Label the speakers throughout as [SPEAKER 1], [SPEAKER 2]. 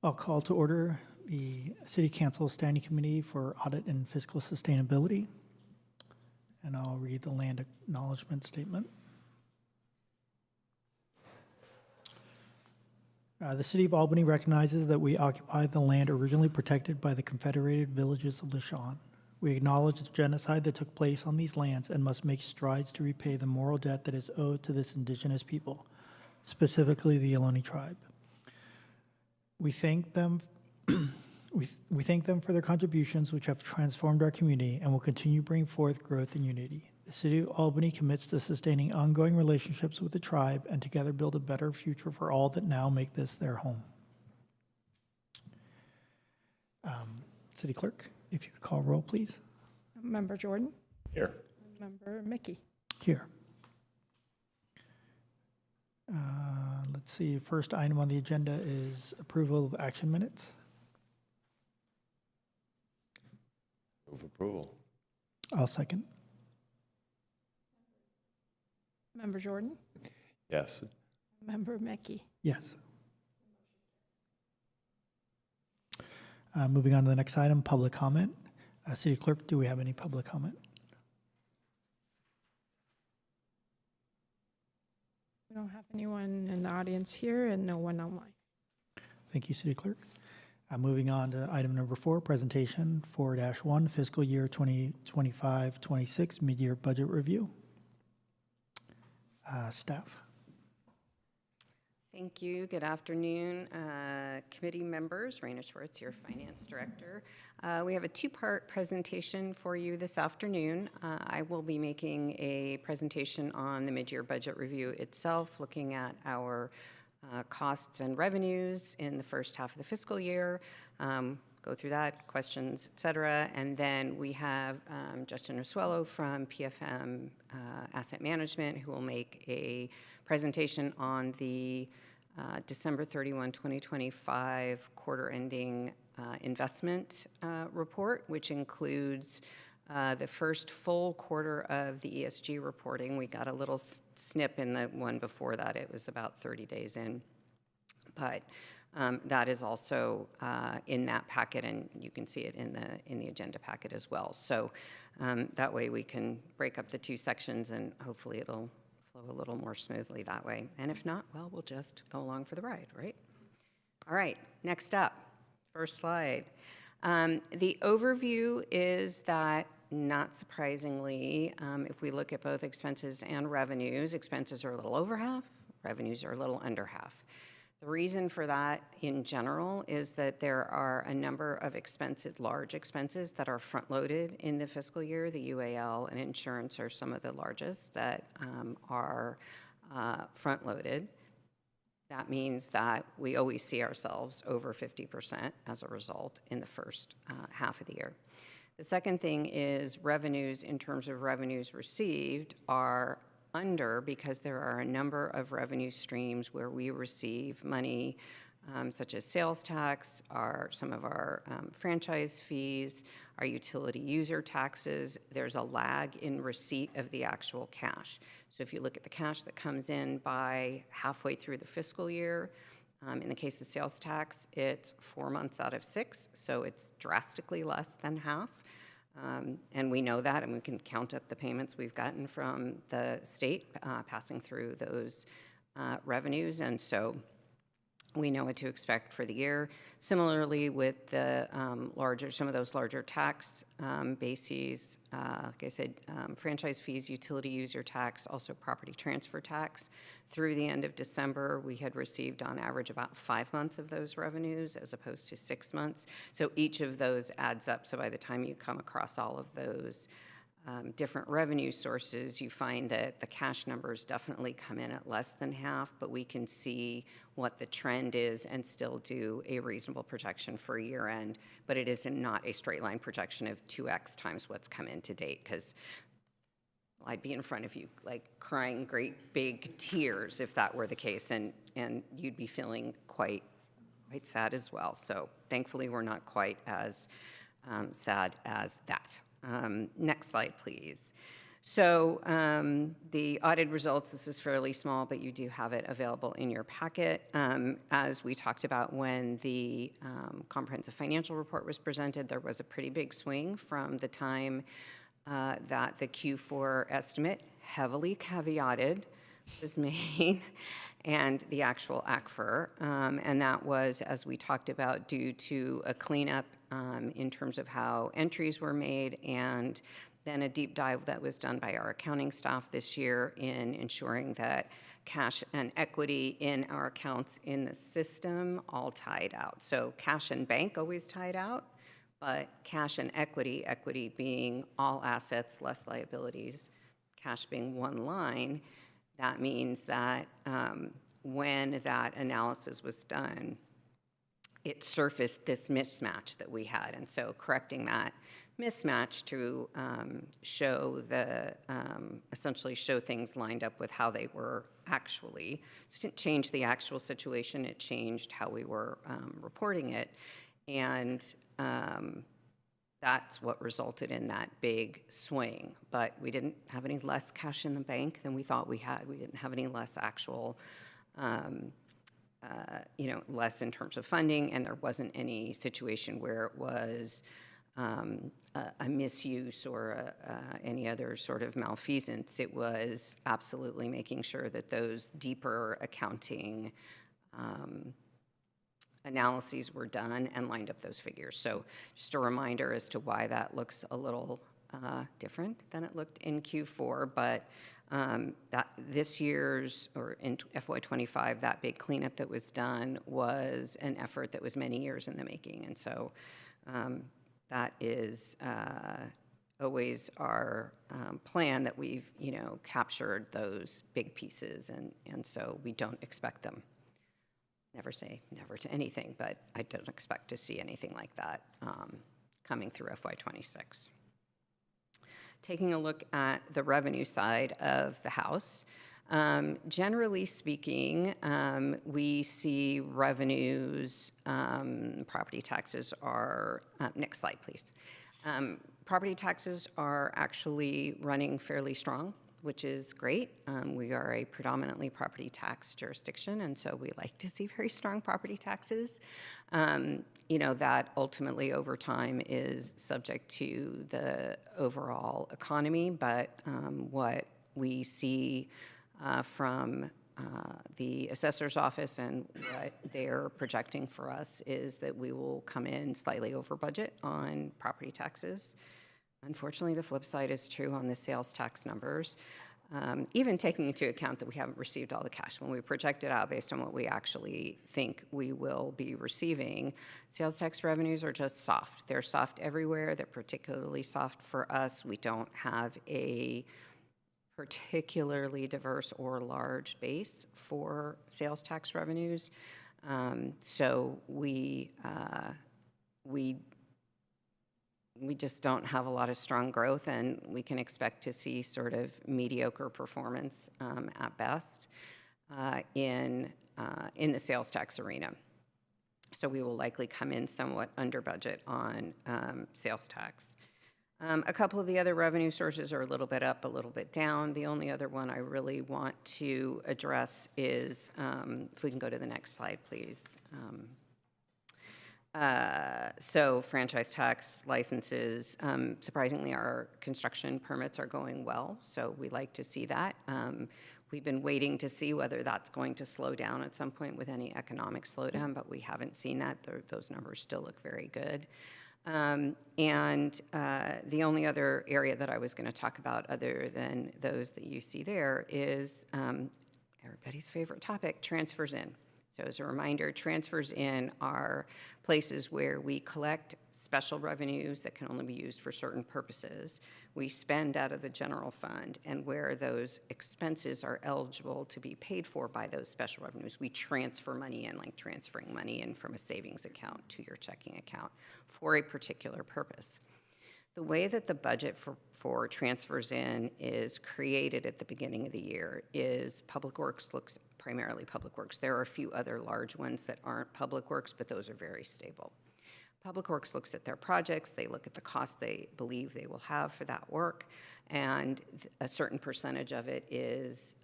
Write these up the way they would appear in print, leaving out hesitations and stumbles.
[SPEAKER 1] I'll call to order the City Council Standing Committee for Audit and Fiscal Sustainability. And I'll read the land acknowledgement statement. The City of Albany recognizes that we occupy the land originally protected by the Confederated Villages of Lishan. We acknowledge the genocide that took place on these lands and must make strides to repay the moral debt that is owed to this indigenous people, specifically the Ohlone tribe. We thank them we thank them for their contributions, which have transformed our community and will continue to bring forth growth and unity. The City of Albany commits to sustaining ongoing relationships with the tribe and together build a better future for all that now make this their home. City Clerk, if you could call roll, please.
[SPEAKER 2] Member Jordan.
[SPEAKER 3] Here.
[SPEAKER 2] Member Mickey.
[SPEAKER 1] Here. Let's see, first item on the agenda is approval of action minutes.
[SPEAKER 3] Move approval.
[SPEAKER 1] I'll second.
[SPEAKER 2] Member Jordan.
[SPEAKER 3] Yes.
[SPEAKER 2] Member Mickey.
[SPEAKER 1] Yes. Moving on to the next item, public comment. City Clerk, do we have any public comment?
[SPEAKER 2] We don't have anyone in the audience here and no one online.
[SPEAKER 1] Thank you, City Clerk. Moving on to item number 4, presentation 4-1, fiscal year 2025-26 mid-year budget review. Staff.
[SPEAKER 4] Thank you. Good afternoon, committee members. Raina Schwartz, your finance director. We have a two-part presentation for you this afternoon. I will be making a presentation on the mid-year budget review itself, looking at our costs and revenues in the first half of the fiscal year. Go through that, questions, et cetera. And then we have Justin Rasuelo from PFM Asset Management, who will make a presentation on the December 31, 2025 quarter-ending investment report, which includes the first full quarter of the ESG reporting. We got a little snip in the one before that. It was about 30 days in. But that is also in that packet, and you can see it in the agenda packet as well. So that way we can break up the two sections, and hopefully it'll flow a little more smoothly that way. And if not, well, we'll just go along for the ride, right? All right, next up, first slide. The overview is that, not surprisingly, if we look at both expenses and revenues, expenses are a little over half, revenues are a little under half. The reason for that in general is that there are a number of large expenses that are front-loaded in the fiscal year. The UAL and insurance are some of the largest that are front-loaded. That means that we always see ourselves over 50% as a result in the first half of the year. The second thing is revenues, in terms of revenues received, are under because there are a number of revenue streams where we receive money, such as sales tax, some of our franchise fees, our utility user taxes. There's a lag in receipt of the actual cash. So if you look at the cash that comes in by halfway through the fiscal year, in the case of sales tax, it's 4 months out of 6, so it's drastically less than half. And we know that, and we can count up the payments we've gotten from the state passing through those revenues, and so we know what to expect for the year. Similarly, with the some of those larger tax bases, like I said, franchise fees, utility user tax, also property transfer tax. Through the end of December, we had received on average about 5 months of those revenues as opposed to 6 months. So each of those adds up. So by the time you come across all of those different revenue sources, you find that the cash numbers definitely come in at less than half, but we can see what the trend is and still do a reasonable projection for year end. But it is not a straight line projection of 2x times what's come in to date, because I'd be in front of you like crying great big tears if that were the case, and you'd be feeling quite sad as well. So thankfully we're not quite as sad as that. Next slide, please. So the audit results, this is fairly small, but you do have it available in your packet. As we talked about when the comprehensive financial report was presented, there was a pretty big swing from the time that the Q4 estimate, heavily caveated, was made and the actual ACFR. And that was, as we talked about, due to a cleanup in terms of how entries were made, and then a deep dive that was done by our accounting staff this year in ensuring that cash and equity in our accounts in the system all tied out. So cash and bank always tied out, but cash and equity, equity being all assets less liabilities, cash being one line, that means that when that analysis was done, it surfaced this mismatch that we had. And so correcting that mismatch to show the, essentially show things lined up with how they were actually, so it didn't change the actual situation, it changed how we were reporting it. And that's what resulted in that big swing. But we didn't have any less cash in the bank than we thought we had. We didn't have any less actual, less in terms of funding, and there wasn't any situation where it was a misuse or any other sort of malfeasance. It was absolutely making sure that those deeper accounting analyses were done and lined up those figures. So just a reminder as to why that looks a little different than it looked in Q4, but that this year's, or in FY25, that big cleanup that was done was an effort that was many years in the making. And so that is always our plan, that we've, captured those big pieces, and so we don't expect them. Never say never to anything, but I don't expect to see anything like that coming through FY26. Taking a look at the revenue side of the house, generally speaking, we see revenues, property taxes are, next slide please. Property taxes are actually running fairly strong, which is great. We are a predominantly property tax jurisdiction, and so we like to see very strong property taxes. That ultimately over time is subject to the overall economy, but what we see from the assessor's office and what they're projecting for us is that we will come in slightly over budget on property taxes. Unfortunately, the flip side is true on the sales tax numbers, even taking into account that we haven't received all the cash. When we project it out based on what we actually think we will be receiving, sales tax revenues are just soft. They're soft everywhere. They're particularly soft for us. We don't have a particularly diverse or large base for sales tax revenues. So we just don't have a lot of strong growth, and we can expect to see sort of mediocre performance at best in the sales tax arena. So we will likely come in somewhat under budget on sales tax. A couple of the other revenue sources are a little bit up, a little bit down. The only other one I really want to address is, if we can go to the next slide, please. So franchise tax licenses, surprisingly, our construction permits are going well, so we like to see that. We've been waiting to see whether that's going to slow down at some point with any economic slowdown, but we haven't seen that. Those numbers still look very good. And the only other area that I was going to talk about other than those that you see there is everybody's favorite topic, transfers in. So as a reminder, transfers in are places where we collect special revenues that can only be used for certain purposes. We spend out of the general fund, and where those expenses are eligible to be paid for by those special revenues, we transfer money in, like transferring money in from a savings account to your checking account for a particular purpose. The way that the budget for transfers in is created at the beginning of the year is Public Works looks primarily Public Works. There are a few other large ones that aren't Public Works, but those are very stable. Public Works looks at their projects, they look at the cost they believe they will have for that work, and a certain percentage of it is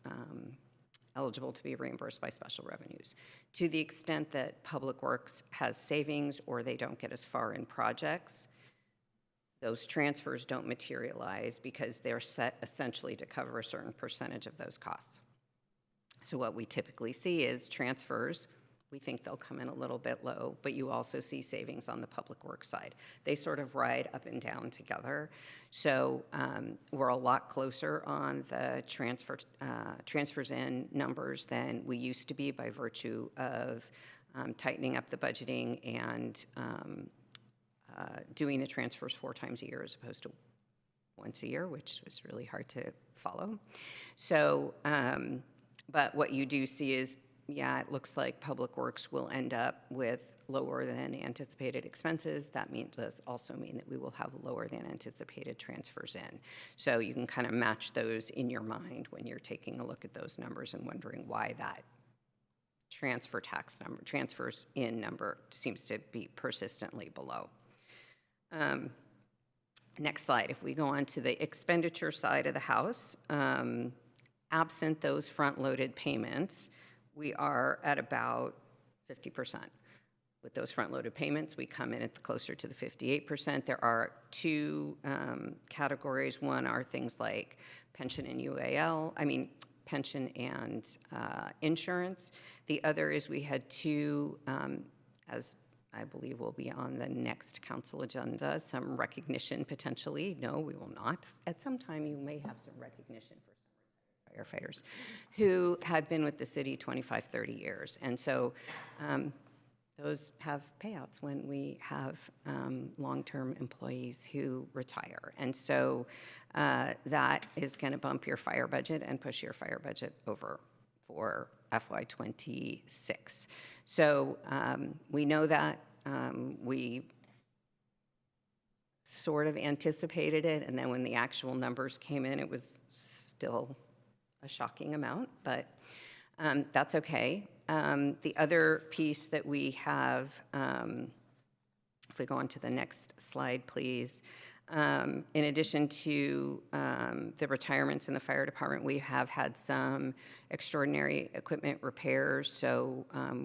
[SPEAKER 4] eligible to be reimbursed by special revenues. To the extent that Public Works has savings or they don't get as far in projects, those transfers don't materialize because they're set essentially to cover a certain percentage of those costs. So what we typically see is transfers. We think they'll come in a little bit low, but you also see savings on the Public Works side. They sort of ride up and down together. So we're a lot closer on the transfers in numbers than we used to be by virtue of tightening up the budgeting and doing the transfers 4 times a year as opposed to once a year, which was really hard to follow. So, but what you do see is, yeah, it looks like Public Works will end up with lower than anticipated expenses. That does also mean that we will have lower than anticipated transfers in. So you can kind of match those in your mind when you're taking a look at those numbers and wondering why that transfers in number seems to be persistently below. Next slide. If we go on to the expenditure side of the house, absent those front-loaded payments, we are at about 50%. With those front-loaded payments, we come in at closer to the 58%. There are 2 categories. One are things like pension and pension and insurance. The other is we had 2, as I believe will be on the next council agenda, some recognition potentially. No, we will not. At some time, you may have some recognition for firefighters who had been with the city 25, 30 years. And so those have payouts when we have long-term employees who retire. And so that is going to bump your fire budget and push your fire budget over for FY26. So we know that. We sort of anticipated it, and then when the actual numbers came in, it was still a shocking amount, but that's okay. The other piece that we have, if we go on to the next slide, please. In addition to the retirements in the fire department, we have had some extraordinary equipment repairs, so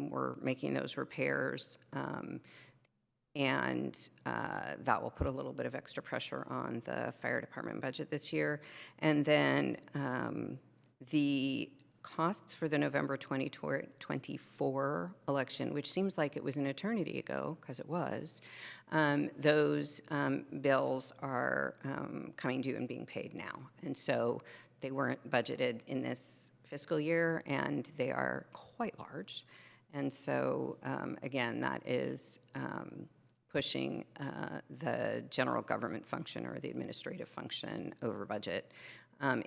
[SPEAKER 4] we're making those repairs, and that will put a little bit of extra pressure on the fire department budget this year. And then the costs for the November 2024 election, which seems like it was an eternity ago, because it was, those bills are coming due and being paid now. And so they weren't budgeted in this fiscal year, and they are quite large. And so, again, that is pushing the general government function or the administrative function over budget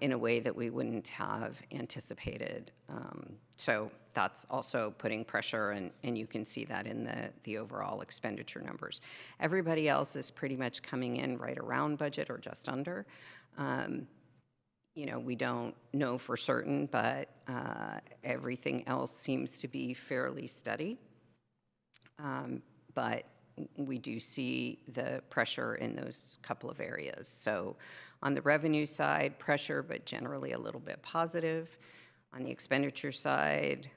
[SPEAKER 4] in a way that we wouldn't have anticipated. So that's also putting pressure, and you can see that in the overall expenditure numbers. Everybody else is pretty much coming in right around budget or just under. We don't know for certain, but everything else seems to be fairly steady. But we do see the pressure in those couple of areas. So on the revenue side, pressure, but generally a little bit positive. On the expenditure side,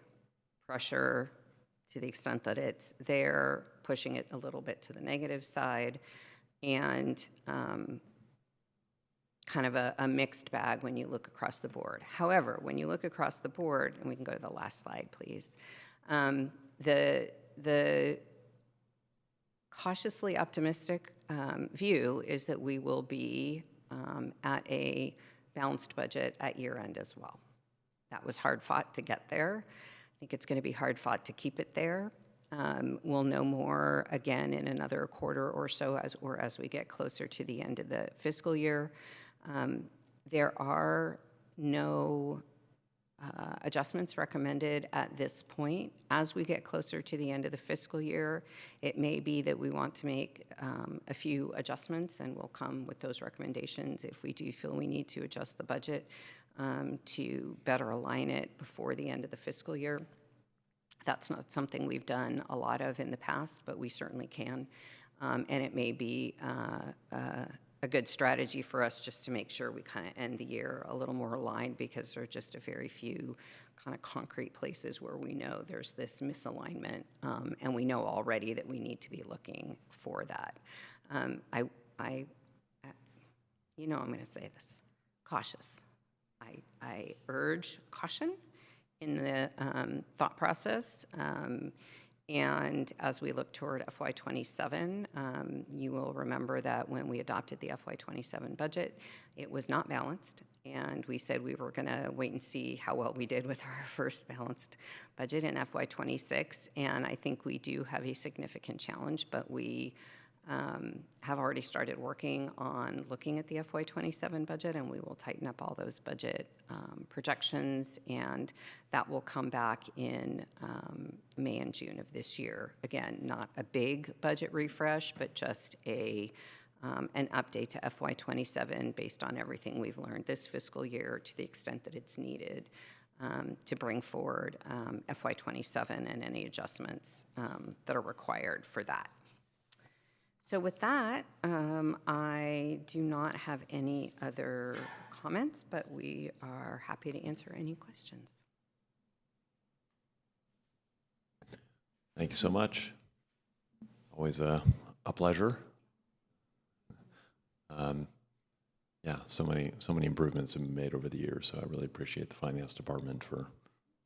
[SPEAKER 4] pressure to the extent that it's there, pushing it a little bit to the negative side, and kind of a mixed bag when you look across the board. However, when you look across the board, and we can go to the last slide, please, the cautiously optimistic view is that we will be at a balanced budget at year end as well. That was hard fought to get there. I think it's going to be hard fought to keep it there. We'll know more again in another quarter or so as we get closer to the end of the fiscal year. There are no adjustments recommended at this point. As we get closer to the end of the fiscal year, it may be that we want to make a few adjustments, and we'll come with those recommendations if we do feel we need to adjust the budget to better align it before the end of the fiscal year. That's not something we've done a lot of in the past, but we certainly can And it may be a good strategy for us just to make sure we kind of end the year a little more aligned, because there are just a very few kind of concrete places where we know there's this misalignment, and we know already that we need to be looking for that. You know, I'm going to say this, cautious. I urge caution in the thought process. And as we look toward FY27, you will remember that when we adopted the FY27 budget, it was not balanced. And we said we were going to wait and see how well we did with our first balanced budget in FY26. And I think we do have a significant challenge, but we have already started working on looking at the FY27 budget, and we will tighten up all those budget projections, and that will come back in May and June of this year. Again, not a big budget refresh, but just an update to FY27 based on everything we've learned this fiscal year, to the extent that it's needed, to bring forward FY27 and any adjustments that are required for that. So with that, I do not have any other comments, but we are happy to answer any questions.
[SPEAKER 3] Thank you so much. Always a pleasure. Yeah, so many improvements have been made over the years, so I really appreciate the finance department for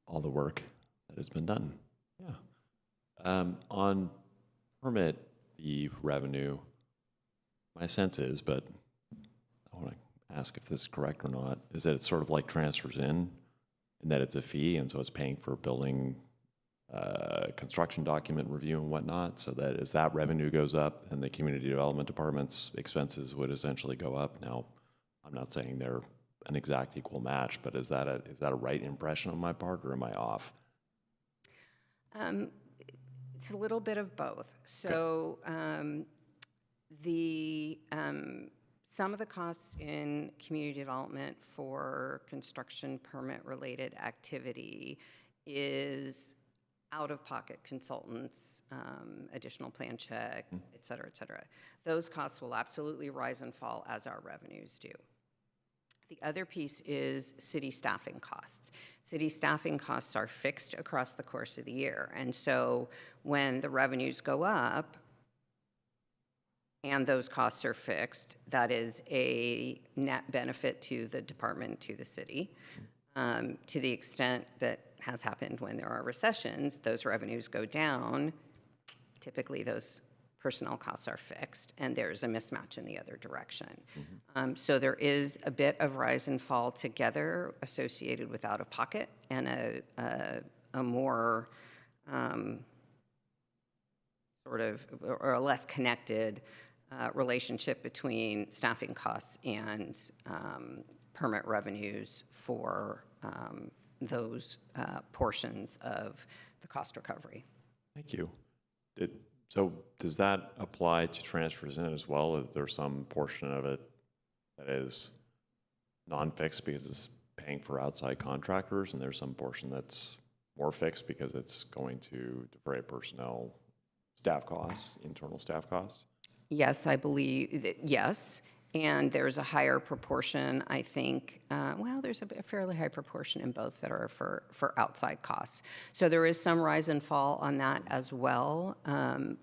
[SPEAKER 3] all the work that has been done. Yeah. On permit fee revenue, my sense is, but I want to ask if this is correct or not, is that it's sort of like transfers in, and that it's a fee, and so it's paying for building construction document review and whatnot, so that as that revenue goes up, and the community development department's expenses would essentially go up. Now, I'm not saying they're an exact equal match, but is that a right impression on my part, or am I off?
[SPEAKER 4] It's a little bit of both. So some of the costs in community development for construction permit-related activity is out-of-pocket consultants, additional plan check, et cetera, et cetera. Those costs will absolutely rise and fall as our revenues do. The other piece is city staffing costs. City staffing costs are fixed across the course of the year. And so when the revenues go up and those costs are fixed, that is a net benefit to the department, to the city. To the extent that has happened when there are recessions, those revenues go down. Typically, those personnel costs are fixed, and there's a mismatch in the other direction. So there is a bit of rise and fall together associated with out-of-pocket, and a more sort of, or a less connected relationship between staffing costs and permit revenues for those portions of the cost recovery.
[SPEAKER 3] Thank you. So does that apply to transfers in as well? Is there some portion of it that is non-fixed because it's paying for outside contractors, and there's some portion that's more fixed because it's going to defray personnel staff costs, internal staff costs?
[SPEAKER 4] Yes, I believe that, yes. And there's a higher proportion, I think, well, there's a fairly high proportion in both that are for outside costs. So there is some rise and fall on that as well,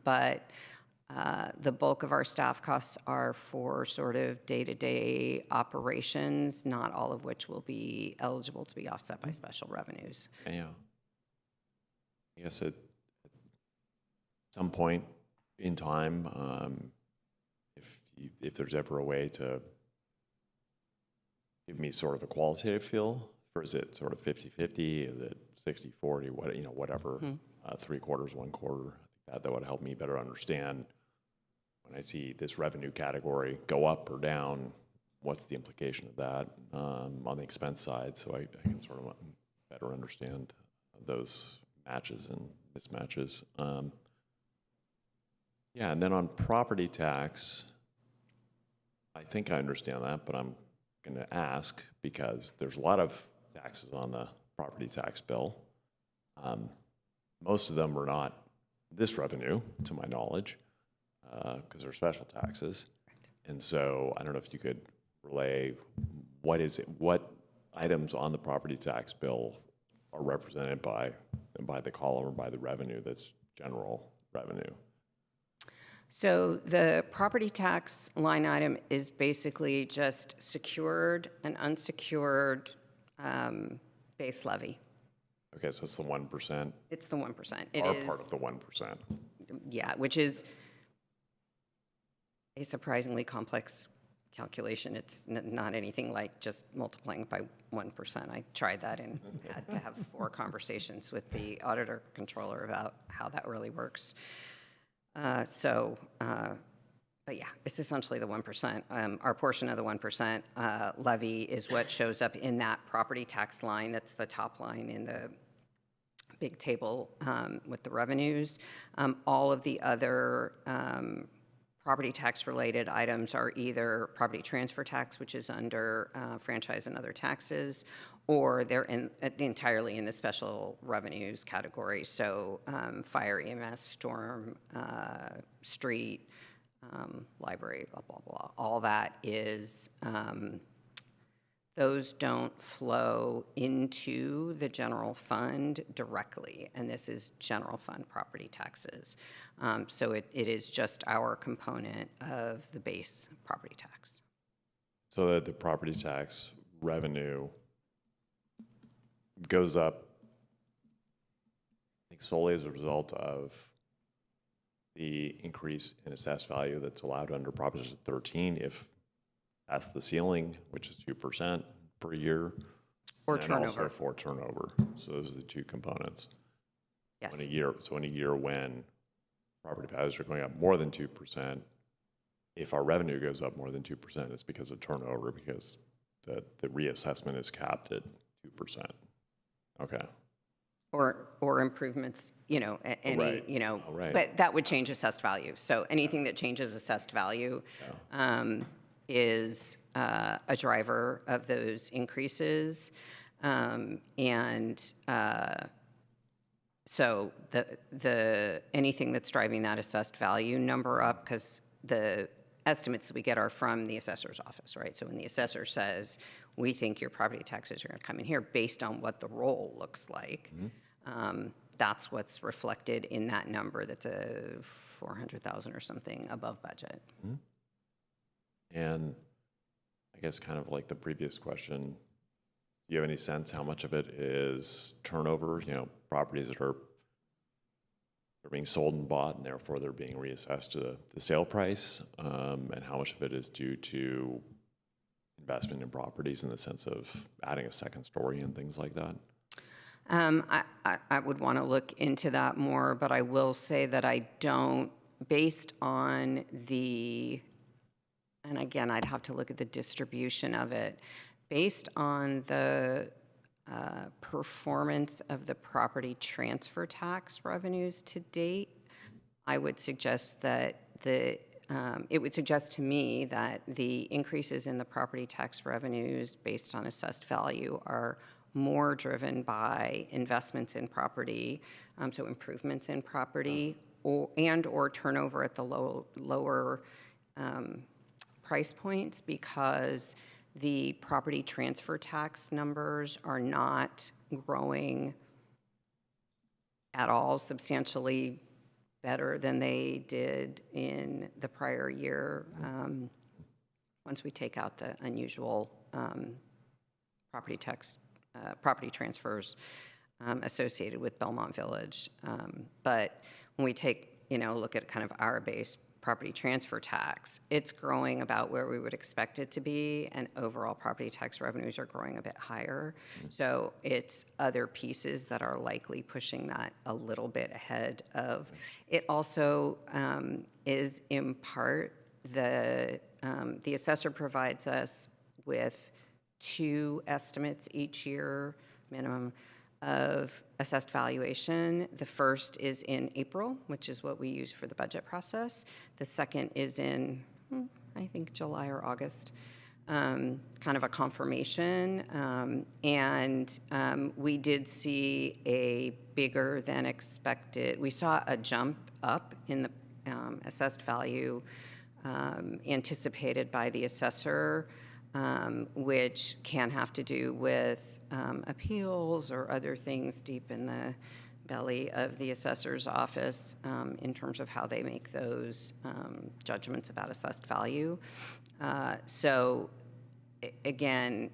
[SPEAKER 4] but the bulk of our staff costs are for sort of day-to-day operations, not all of which will be eligible to be offset by special revenues.
[SPEAKER 3] Yeah. I guess at some point in time, if there's ever a way to give me sort of a qualitative feel, or is it sort of 50-50, is it 60-40, whatever, 3/4, 1/4, that would help me better understand when I see this revenue category go up or down, what's the implication of that on the expense side, so I can sort of better understand those matches and mismatches. Yeah, and then on property tax, I think I understand that, but I'm going to ask because there's a lot of taxes on the property tax bill. Most of them are not this revenue, to my knowledge. because they're special taxes. And so I don't know if you could relay what items on the property tax bill are represented by the column or by the revenue that's general revenue.
[SPEAKER 4] So the property tax line item is basically just secured and unsecured base levy.
[SPEAKER 3] Okay, so it's the 1%.
[SPEAKER 4] It's the 1%. It
[SPEAKER 3] Are
[SPEAKER 4] is,
[SPEAKER 3] part of the 1%.
[SPEAKER 4] yeah, which is a surprisingly complex calculation. It's not anything like just multiplying by 1%. I tried that and had to have 4 conversations with the auditor controller about how that really works. But yeah, it's essentially the 1%. Our portion of the 1% levy is what shows up in that property tax line. That's the top line in the big table with the revenues. All of the other property tax related items are either property transfer tax, which is under franchise and other taxes, or they're entirely in the special revenues category. So fire, EMS, storm, street, library, blah, blah, blah. All that is, those don't flow into the general fund directly, and this is general fund property taxes. So it is just our component of the base property tax.
[SPEAKER 3] So that the property tax revenue goes up, I think, solely as a result of the increase in assessed value that's allowed under Proposition 13 if that's the ceiling, which is 2% per year.
[SPEAKER 4] Or
[SPEAKER 3] and
[SPEAKER 4] turnover.
[SPEAKER 3] also for turnover. So those are the 2 components.
[SPEAKER 4] Yes.
[SPEAKER 3] In a year when property values are going up more than 2%, if our revenue goes up more than 2%, it's because of turnover, because the reassessment is capped at 2%. Okay.
[SPEAKER 4] Or improvements, any,
[SPEAKER 3] Right. Right.
[SPEAKER 4] but that would change assessed value. So anything that changes assessed value is a driver of those increases. So the anything that's driving that assessed value number up, because the estimates that we get are from the assessor's office, right? So when the assessor says, we think your property taxes are going to come in here based on what the roll looks like, that's what's reflected in that number that's a 400,000 or something above budget.
[SPEAKER 3] And I guess kind of like the previous question, do you have any sense how much of it is turnover, properties that are being sold and bought and therefore they're being reassessed to the sale price, and how much of it is due to investment in properties in the sense of adding a second story and things like that?
[SPEAKER 4] I would want to look into that more, but I will say that I don't, based on and again, I'd have to look at the distribution of it, based on the performance of the property transfer tax revenues to date, I would suggest that it would suggest to me that the increases in the property tax revenues based on assessed value are more driven by investments in property, so improvements in property, or turnover at the lower price points, because the property transfer tax numbers are not growing at all substantially better than they did in the prior year, once we take out the unusual property transfers associated with Belmont Village. But when we take, look at kind of our base property transfer tax, it's growing about where we would expect it to be, and overall property tax revenues are growing a bit higher. So it's other pieces that are likely pushing that a little bit ahead of. It also is in part the assessor provides us with 2 estimates each year, minimum, of assessed valuation. The first is in April, which is what we use for the budget process. The second is in, I think, July or August, kind of a confirmation. We did see a bigger than expected, we saw a jump up in the assessed value anticipated by the assessor, which can have to do with appeals or other things deep in the belly of the assessor's office in terms of how they make those judgments about assessed value. So again,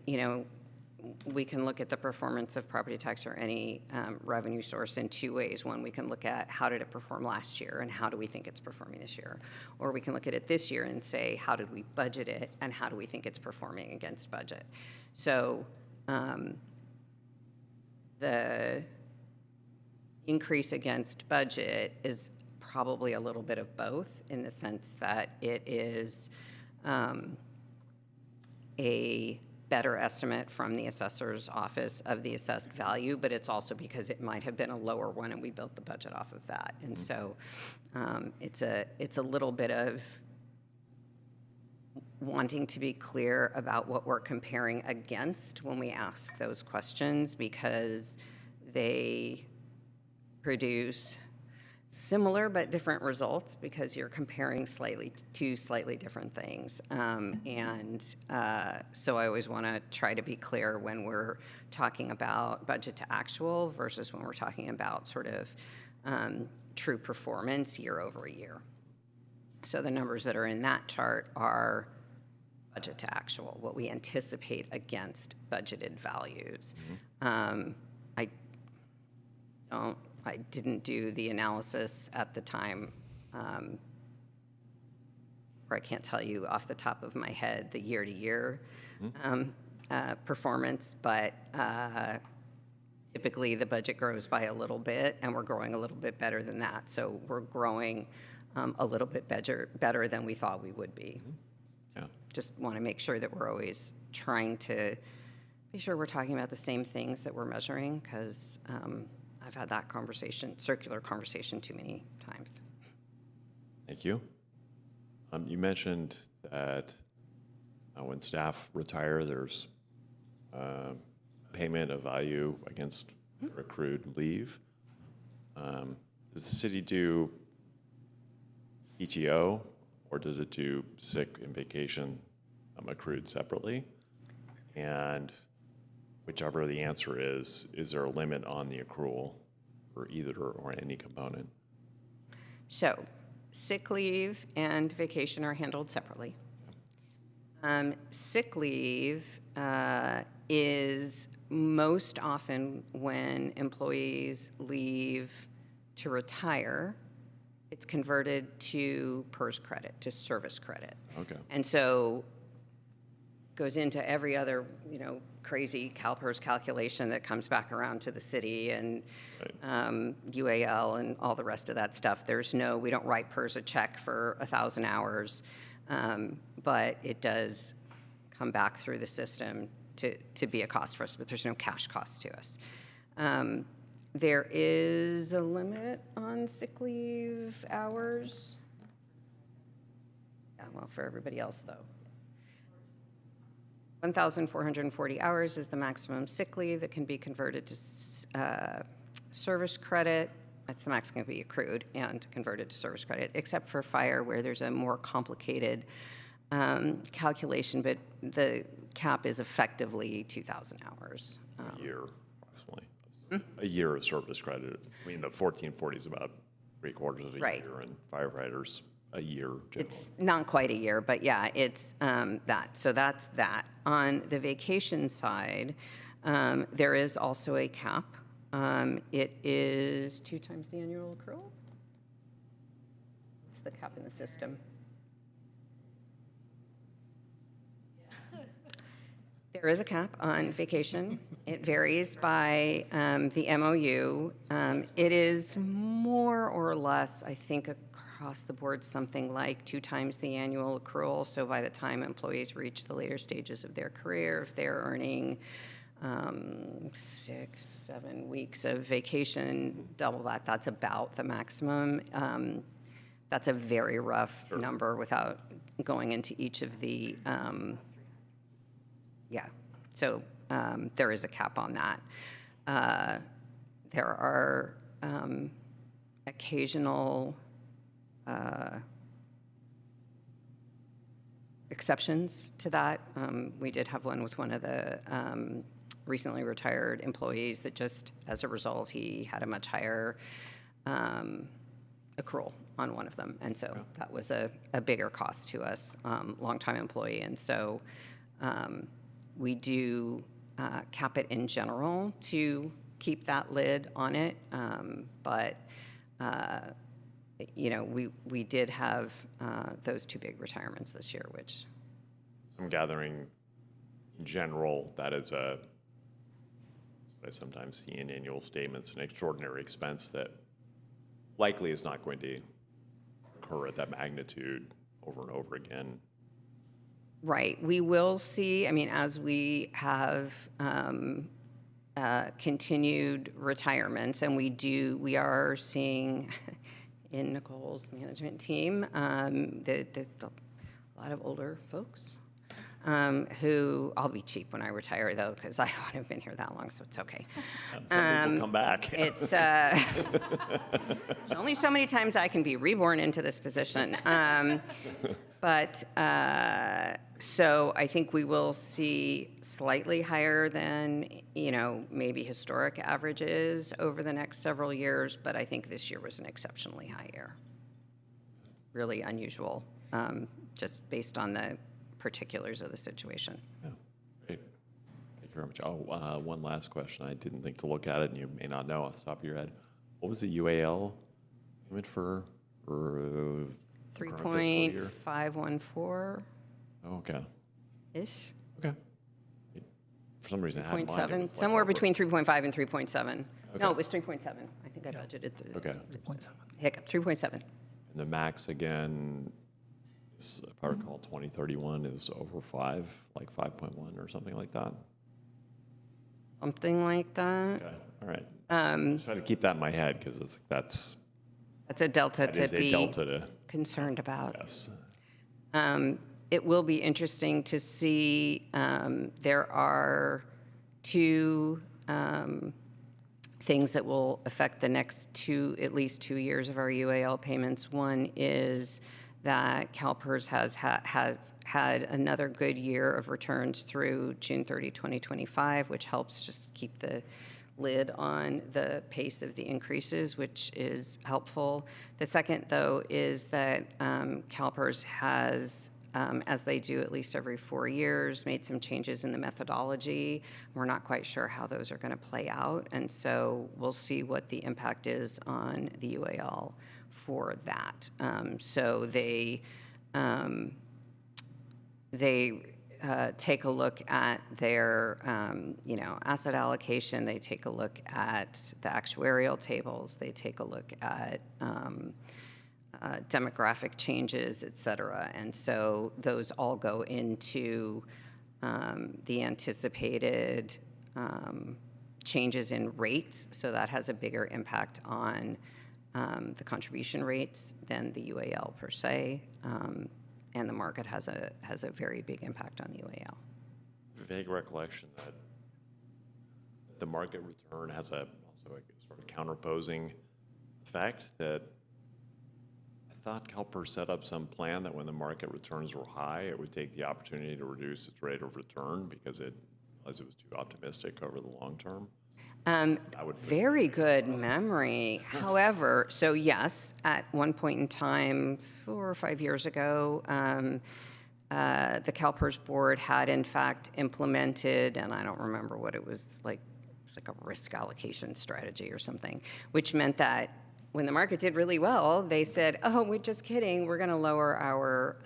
[SPEAKER 4] we can look at the performance of property tax or any revenue source in two ways. One, we can look at how did it perform last year and how do we think it's performing this year? Or we can look at it this year and say, how did we budget it and how do we think it's performing against budget? So the increase against budget is probably a little bit of both in the sense that it is a better estimate from the assessor's office of the assessed value, but it's also because it might have been a lower one and we built the budget off of that. And so it's a little bit of wanting to be clear about what we're comparing against when we ask those questions, because they produce similar but different results because you're comparing two slightly different things. So I always want to try to be clear when we're talking about budget to actual versus when we're talking about sort of true performance year over year. So the numbers that are in that chart are budget to actual, what we anticipate against budgeted values. I didn't do the analysis at the time, or I can't tell you off the top of my head the year-to-year performance, but typically the budget grows by a little bit, and we're growing a little bit better than that. So we're growing a little bit better than we thought we would be.
[SPEAKER 3] Yeah.
[SPEAKER 4] Just want to make sure that we're always trying to be sure we're talking about the same things that we're measuring, because I've had that circular conversation too many times.
[SPEAKER 3] Thank you. You mentioned that when staff retire, there's payment of value against accrued leave. Does the city do PTO, or does it do sick and vacation accrued separately? And whichever the answer is there a limit on the accrual for either or any component?
[SPEAKER 4] So sick leave and vacation are handled separately. Sick leave is most often when employees leave to retire, it's converted to PERS credit, to service credit.
[SPEAKER 3] Okay.
[SPEAKER 4] And so goes into every other, crazy CalPERS calculation that comes back around to the city and UAL and all the rest of that stuff. We don't write PERS a check for 1,000 hours, but it does come back through the system to be a cost for us, but there's no cash cost to us. There is a limit on sick leave hours. Yeah, well, for everybody else, though. 1,440 hours is the maximum sick leave that can be converted to service credit. That's the max can be accrued and converted to service credit, except for fire, where there's a more complicated calculation, but the cap is effectively 2,000 hours.
[SPEAKER 3] A year, approximately. A year of service credit. I mean, the 1,440 is about 3/4 of a year, and firefighters a year generally. It's
[SPEAKER 4] not quite a year, but yeah, it's that. So that's that. On the vacation side, there is also a cap. It is 2 times the annual accrual. It's the cap in the system. There is a cap on vacation. It varies by the MOU. It is more or less, I think, across the board, something like 2 times the annual accrual. So by the time employees reach the later stages of their career, if they're earning 6, 7 weeks of vacation, double that, that's about the maximum. That's a very rough number without going into each of the, so there is a cap on that. There are occasional exceptions to that. We did have one with one of the recently retired employees that just, as a result, he had a much higher accrual on one of them. And so that was a bigger cost to us, longtime employee. And so we do cap it in general to keep that lid on it. But you know, we did have those two big retirements this year, which.
[SPEAKER 3] I'm gathering, in general, that is I sometimes see in annual statements, an extraordinary expense that likely is not going to occur at that magnitude over and over again.
[SPEAKER 4] Right. We will see, I mean, as we have continued retirements, and we are seeing in Nicole's management team, a lot of older folks who, I'll be cheap when I retire though, because I wouldn't have been here that long, so it's okay.
[SPEAKER 3] Some people come back.
[SPEAKER 4] It's there's only so many times I can be reborn into this position. But so I think we will see slightly higher than, you know, maybe historic averages over the next several years, but I think this year was an exceptionally high year. Really unusual, just based on the particulars of the situation.
[SPEAKER 3] Yeah, great. Thank you very much. Oh, one last question. I didn't think to look at it, and you may not know off the top of your head. What was the UAL payment for
[SPEAKER 4] 3.514
[SPEAKER 3] Oh, okay.
[SPEAKER 4] ish.
[SPEAKER 3] Okay. For some reason, I had in mind it
[SPEAKER 4] 3.7,
[SPEAKER 3] was like
[SPEAKER 4] somewhere
[SPEAKER 3] over-
[SPEAKER 4] between 3.5 and 3.7. No,
[SPEAKER 3] Okay.
[SPEAKER 4] it was 3.7. I think I budgeted
[SPEAKER 3] Okay.
[SPEAKER 1] 3.7.
[SPEAKER 4] hiccup, 3.7.
[SPEAKER 3] And the max again, is, if I recall, 2031 is over 5, like 5.1 or something like that.
[SPEAKER 4] Something like that.
[SPEAKER 3] Okay. All right. Just try to keep that in my head because that's
[SPEAKER 4] That's a delta
[SPEAKER 3] that is
[SPEAKER 4] to
[SPEAKER 3] a
[SPEAKER 4] be
[SPEAKER 3] delta to
[SPEAKER 4] concerned about.
[SPEAKER 3] yes.
[SPEAKER 4] It will be interesting to see. There are two things that will affect the next at least 2 years of our UAL payments. One is that CalPERS has had another good year of returns through June 30, 2025, which helps just keep the lid on the pace of the increases, which is helpful. The second, though, is that CalPERS has, as they do at least every 4 years, made some changes in the methodology. We're not quite sure how those are going to play out, and so we'll see what the impact is on the UAL for that. So they take a look at their, asset allocation. They take a look at the actuarial tables. They take a look at demographic changes, et cetera. And so those all go into the anticipated changes in rates. So that has a bigger impact on the contribution rates than the UAL per se. And the market has a very big impact on the UAL.
[SPEAKER 3] Vague recollection that the market return has also a sort of counterposing effect that I thought CalPERS set up some plan that when the market returns were high, it would take the opportunity to reduce its rate of return because it was too optimistic over the long term.
[SPEAKER 4] Very good memory. However, so yes, at one point in time, 4 or 5 years ago, the CalPERS board had in fact implemented, and I don't remember what it was like a risk allocation strategy or something, which meant that when the market did really well, they said, oh, we're just kidding, we're going to lower our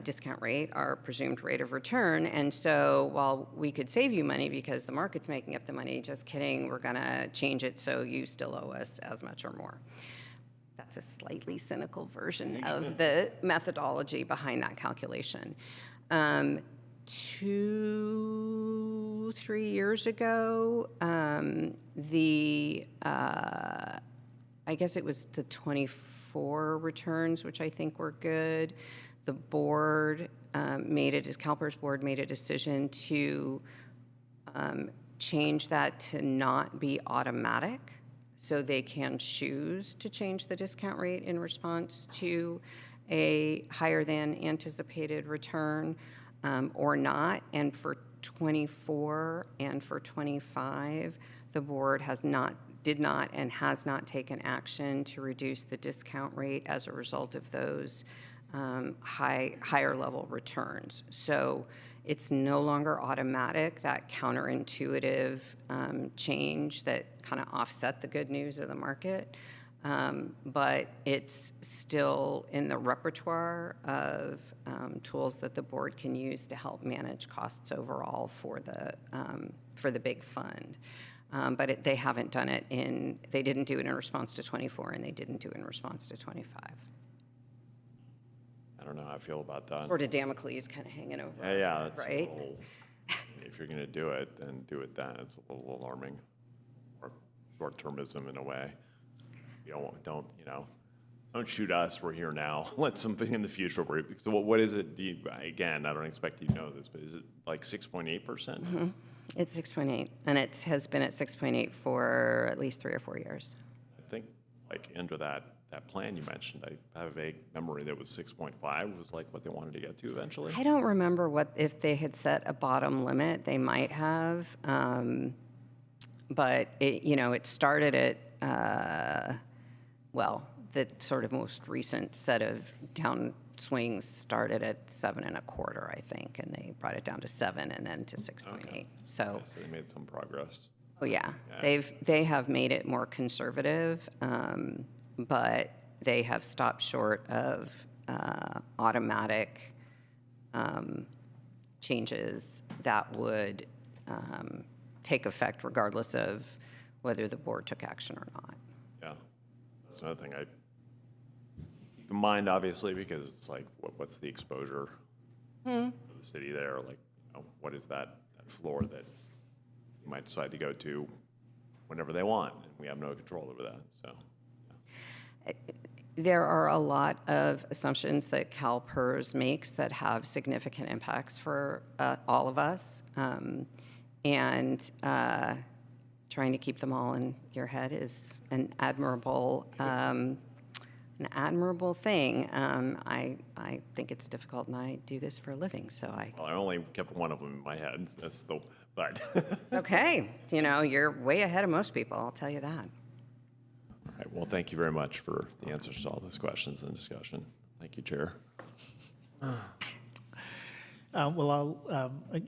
[SPEAKER 4] discount rate, our presumed rate of return. And so while we could save you money because the market's making up the money, just kidding, we're going to change it so you still owe us as much or more. That's a slightly cynical version of the methodology behind that calculation. 2-3 years ago, I guess it was the 24 returns, which I think were good. The board CalPERS board made a decision to change that to not be automatic. So they can choose to change the discount rate in response to a higher than anticipated return or not. And for 24 and for 25, the board did not and has not taken action to reduce the discount rate as a result of those higher level returns. So it's no longer automatic, that counterintuitive change that kind of offset the good news of the market. But it's still in the repertoire of tools that the board can use to help manage costs overall for the big fund. But they haven't done it they didn't do it in response to 24 and they didn't do it in response to 25.
[SPEAKER 3] I don't know how I feel about that.
[SPEAKER 4] Sort of Damocles kind of hanging over.
[SPEAKER 3] Yeah, that's
[SPEAKER 4] right.
[SPEAKER 3] a little, if you're going to do it, then do it then. It's a little alarming, or short-termism in a way. You don't shoot us. We're here now. Let something in the future. So what is it? Again, I don't expect you to know this, but is it like 6.8%?
[SPEAKER 4] Mm-hmm. It's 6.8, and it has been at 6.8 for at least 3 or 4 years.
[SPEAKER 3] I think like into that plan you mentioned, I have a vague memory that was 6.5 was like what they wanted to get to eventually.
[SPEAKER 4] I don't remember if they had set a bottom limit. They might have, but it started at the sort of most recent set of downswings started at 7.25, I think, and they brought it down to 7 and then to 6.8.
[SPEAKER 3] Okay.
[SPEAKER 4] So
[SPEAKER 3] they made some progress.
[SPEAKER 4] Oh yeah, they have made it more conservative, but they have stopped short of automatic changes that would take effect regardless of whether the board took action or not.
[SPEAKER 3] Yeah, that's another thing I keep in mind, obviously, because it's like, what's the exposure for the city there? Like, what is that floor that you might decide to go to whenever they want, and we have no control over that. So, yeah.
[SPEAKER 4] There are a lot of assumptions that CalPERS makes that have significant impacts for all of us, and trying to keep them all in your head is an admirable thing. I think it's difficult, and I do this for a living, so I.
[SPEAKER 3] Well, I only kept one of them in my head. That's the but.
[SPEAKER 4] Okay, you're way ahead of most people. I'll tell you that.
[SPEAKER 3] All right. Well, thank you very much for the answers to all those questions and discussion. Thank you, Chair.
[SPEAKER 1] I'll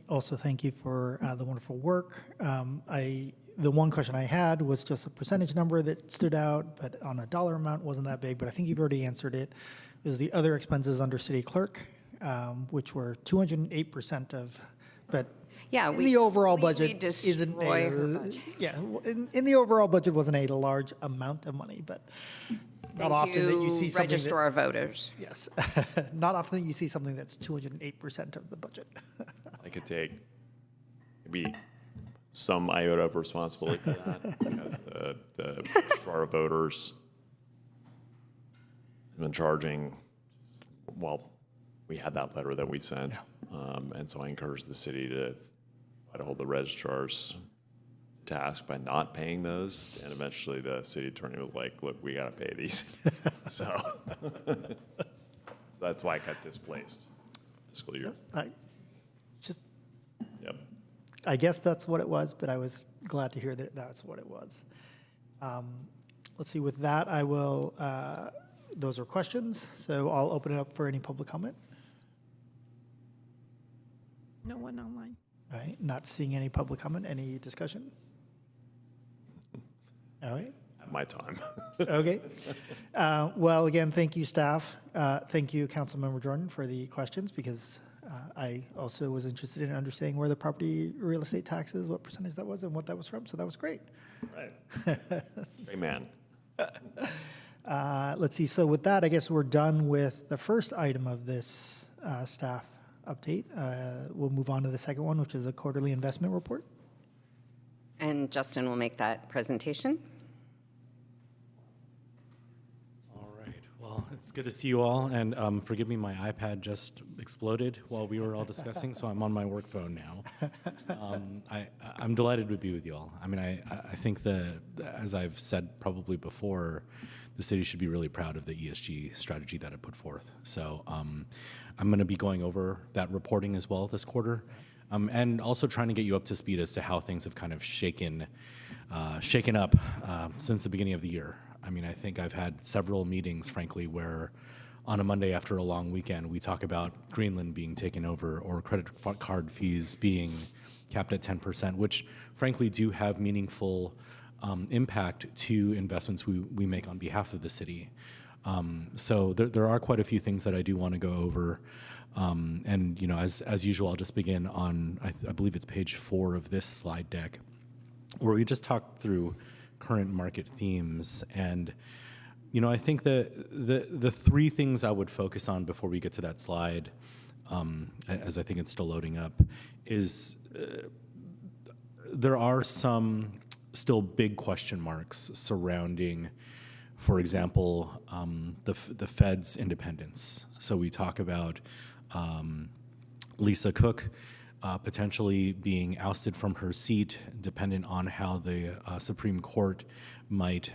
[SPEAKER 1] also thank you for the wonderful work. The one question I had was just a percentage number that stood out, but on a dollar amount wasn't that big, but I think you've already answered it. It was the other expenses under city clerk, which were 208% of, but
[SPEAKER 4] Yeah,
[SPEAKER 1] in the overall budget
[SPEAKER 4] isn't
[SPEAKER 1] her budget. Yeah, in the overall budget wasn't a large amount of money, but not often that you see something
[SPEAKER 4] register our voters.
[SPEAKER 1] Yes, not often that you see something that's 208% of the budget.
[SPEAKER 3] I could take maybe some iota of responsibility for that because the registrar of voters have been charging. Well, we had that letter that we sent, and so I encouraged the city to try to hold the registrars to task by not paying those, and eventually the city attorney was like, "Look, we got to pay these," so that's why I got displaced fiscal year. Yep.
[SPEAKER 1] I guess that's what it was, but I was glad to hear that that's what it was. Let's see, with that, I will, those are questions, so I'll open it up for any public comment.
[SPEAKER 2] No one online.
[SPEAKER 1] All right, not seeing any public comment, any discussion? All right.
[SPEAKER 3] At my time.
[SPEAKER 1] Okay. Well, again, thank you, staff. Thank you, Councilmember Jordan, for the questions, because I also was interested in understanding where the property real estate tax is, what percentage that was, and what that was from, so that was great.
[SPEAKER 3] Right. Great man.
[SPEAKER 1] Let's see, so with that, I guess we're done with the first item of this staff update. We'll move on to the second one, which is a quarterly investment report.
[SPEAKER 4] And Justin will make that presentation.
[SPEAKER 5] All right. Well, It's good to see you all, and forgive me, my iPad just exploded while we were all discussing, so I'm on my work phone now. I'm delighted to be with you all. I mean, I think as I've said probably before, the city should be really proud of the ESG strategy that it put forth. So I'm going to be going over that reporting as well this quarter, and also trying to get you up to speed as to how things have kind of shaken up since the beginning of the year. I mean, I think I've had several meetings, frankly, where on a Monday after a long weekend, we talk about Greenland being taken over or credit card fees being capped at 10%, which frankly do have meaningful impact to investments we make on behalf of the city. So there are quite a few things that I do want to go over. And, you know, as usual, I'll just begin on, I believe it's page 4 of this slide deck, where we just talked through current market themes. And, you know, I think the three things I would focus on before we get to that slide, as I think it's still loading up, is there are some still big question marks surrounding, for example, the Fed's independence. So we talk about Lisa Cook potentially being ousted from her seat, dependent on how the Supreme Court might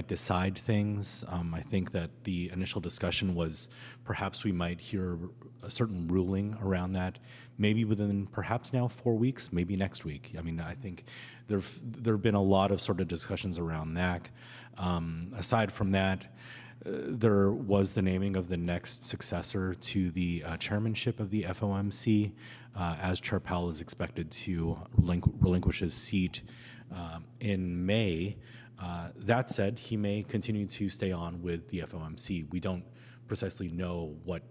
[SPEAKER 5] decide things. I think that the initial discussion was perhaps we might hear a certain ruling around that, maybe within perhaps now 4 weeks, maybe next week. I mean, I think there've been a lot of sort of discussions around that. Aside from that, there was the naming of the next successor to the chairmanship of the FOMC, as Chair Powell is expected to relinquish his seat in May. That said, he may continue to stay on with the FOMC. We don't precisely know what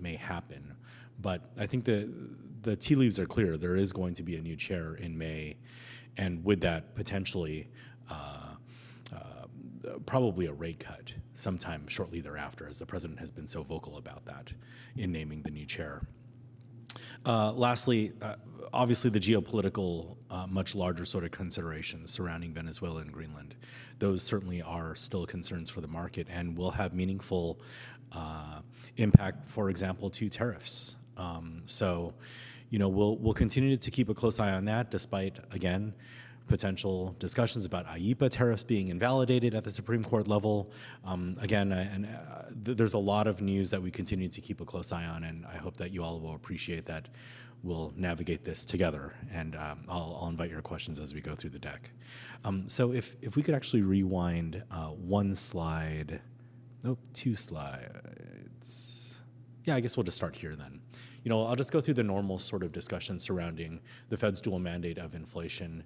[SPEAKER 5] may happen, but I think the tea leaves are clear. There is going to be a new chair in May, and with that, potentially probably a rate cut sometime shortly thereafter, as the president has been so vocal about that in naming the new chair. Lastly, obviously the geopolitical, much larger sort of considerations surrounding Venezuela and Greenland. Those certainly are still concerns for the market and will have meaningful impact, for example, to tariffs. So, you know, we'll continue to keep a close eye on that, despite, again, potential discussions about IEEPA tariffs being invalidated at the Supreme Court level. There's a lot of news that we continue to keep a close eye on, and I hope that you all will appreciate that we'll navigate this together. And I'll invite your questions as we go through the deck. So if we could actually rewind one slide, two slides. Yeah, I guess we'll just start here then. You know, I'll just go through the normal sort of discussion surrounding the Fed's dual mandate of inflation,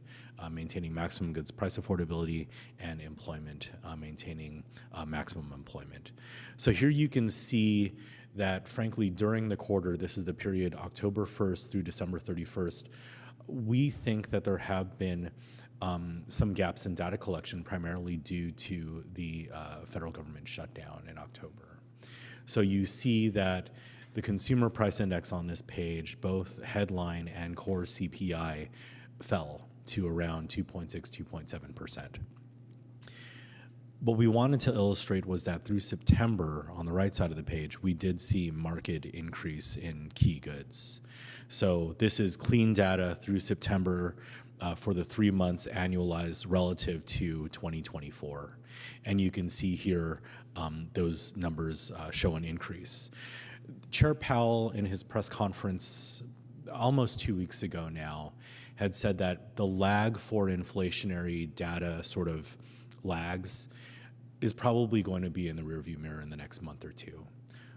[SPEAKER 5] maintaining maximum goods price affordability, and employment, maintaining maximum employment. So here you can see that, frankly, during the quarter, this is the period October 1st through December 31st, we think that there have been some gaps in data collection, primarily due to the federal government shutdown in October. So you see that the consumer price index on this page, both headline and core CPI, fell to around 2.6, 2.7%. What we wanted to illustrate was that through September, on the right side of the page, we did see market increase in key goods. So this is clean data through September for the 3 months annualized relative to 2024. And you can see here those numbers show an increase. Chair Powell, in his press conference almost 2 weeks ago now, had said that the lag for inflationary data sort of lags is probably going to be in the rearview mirror in the next month or two.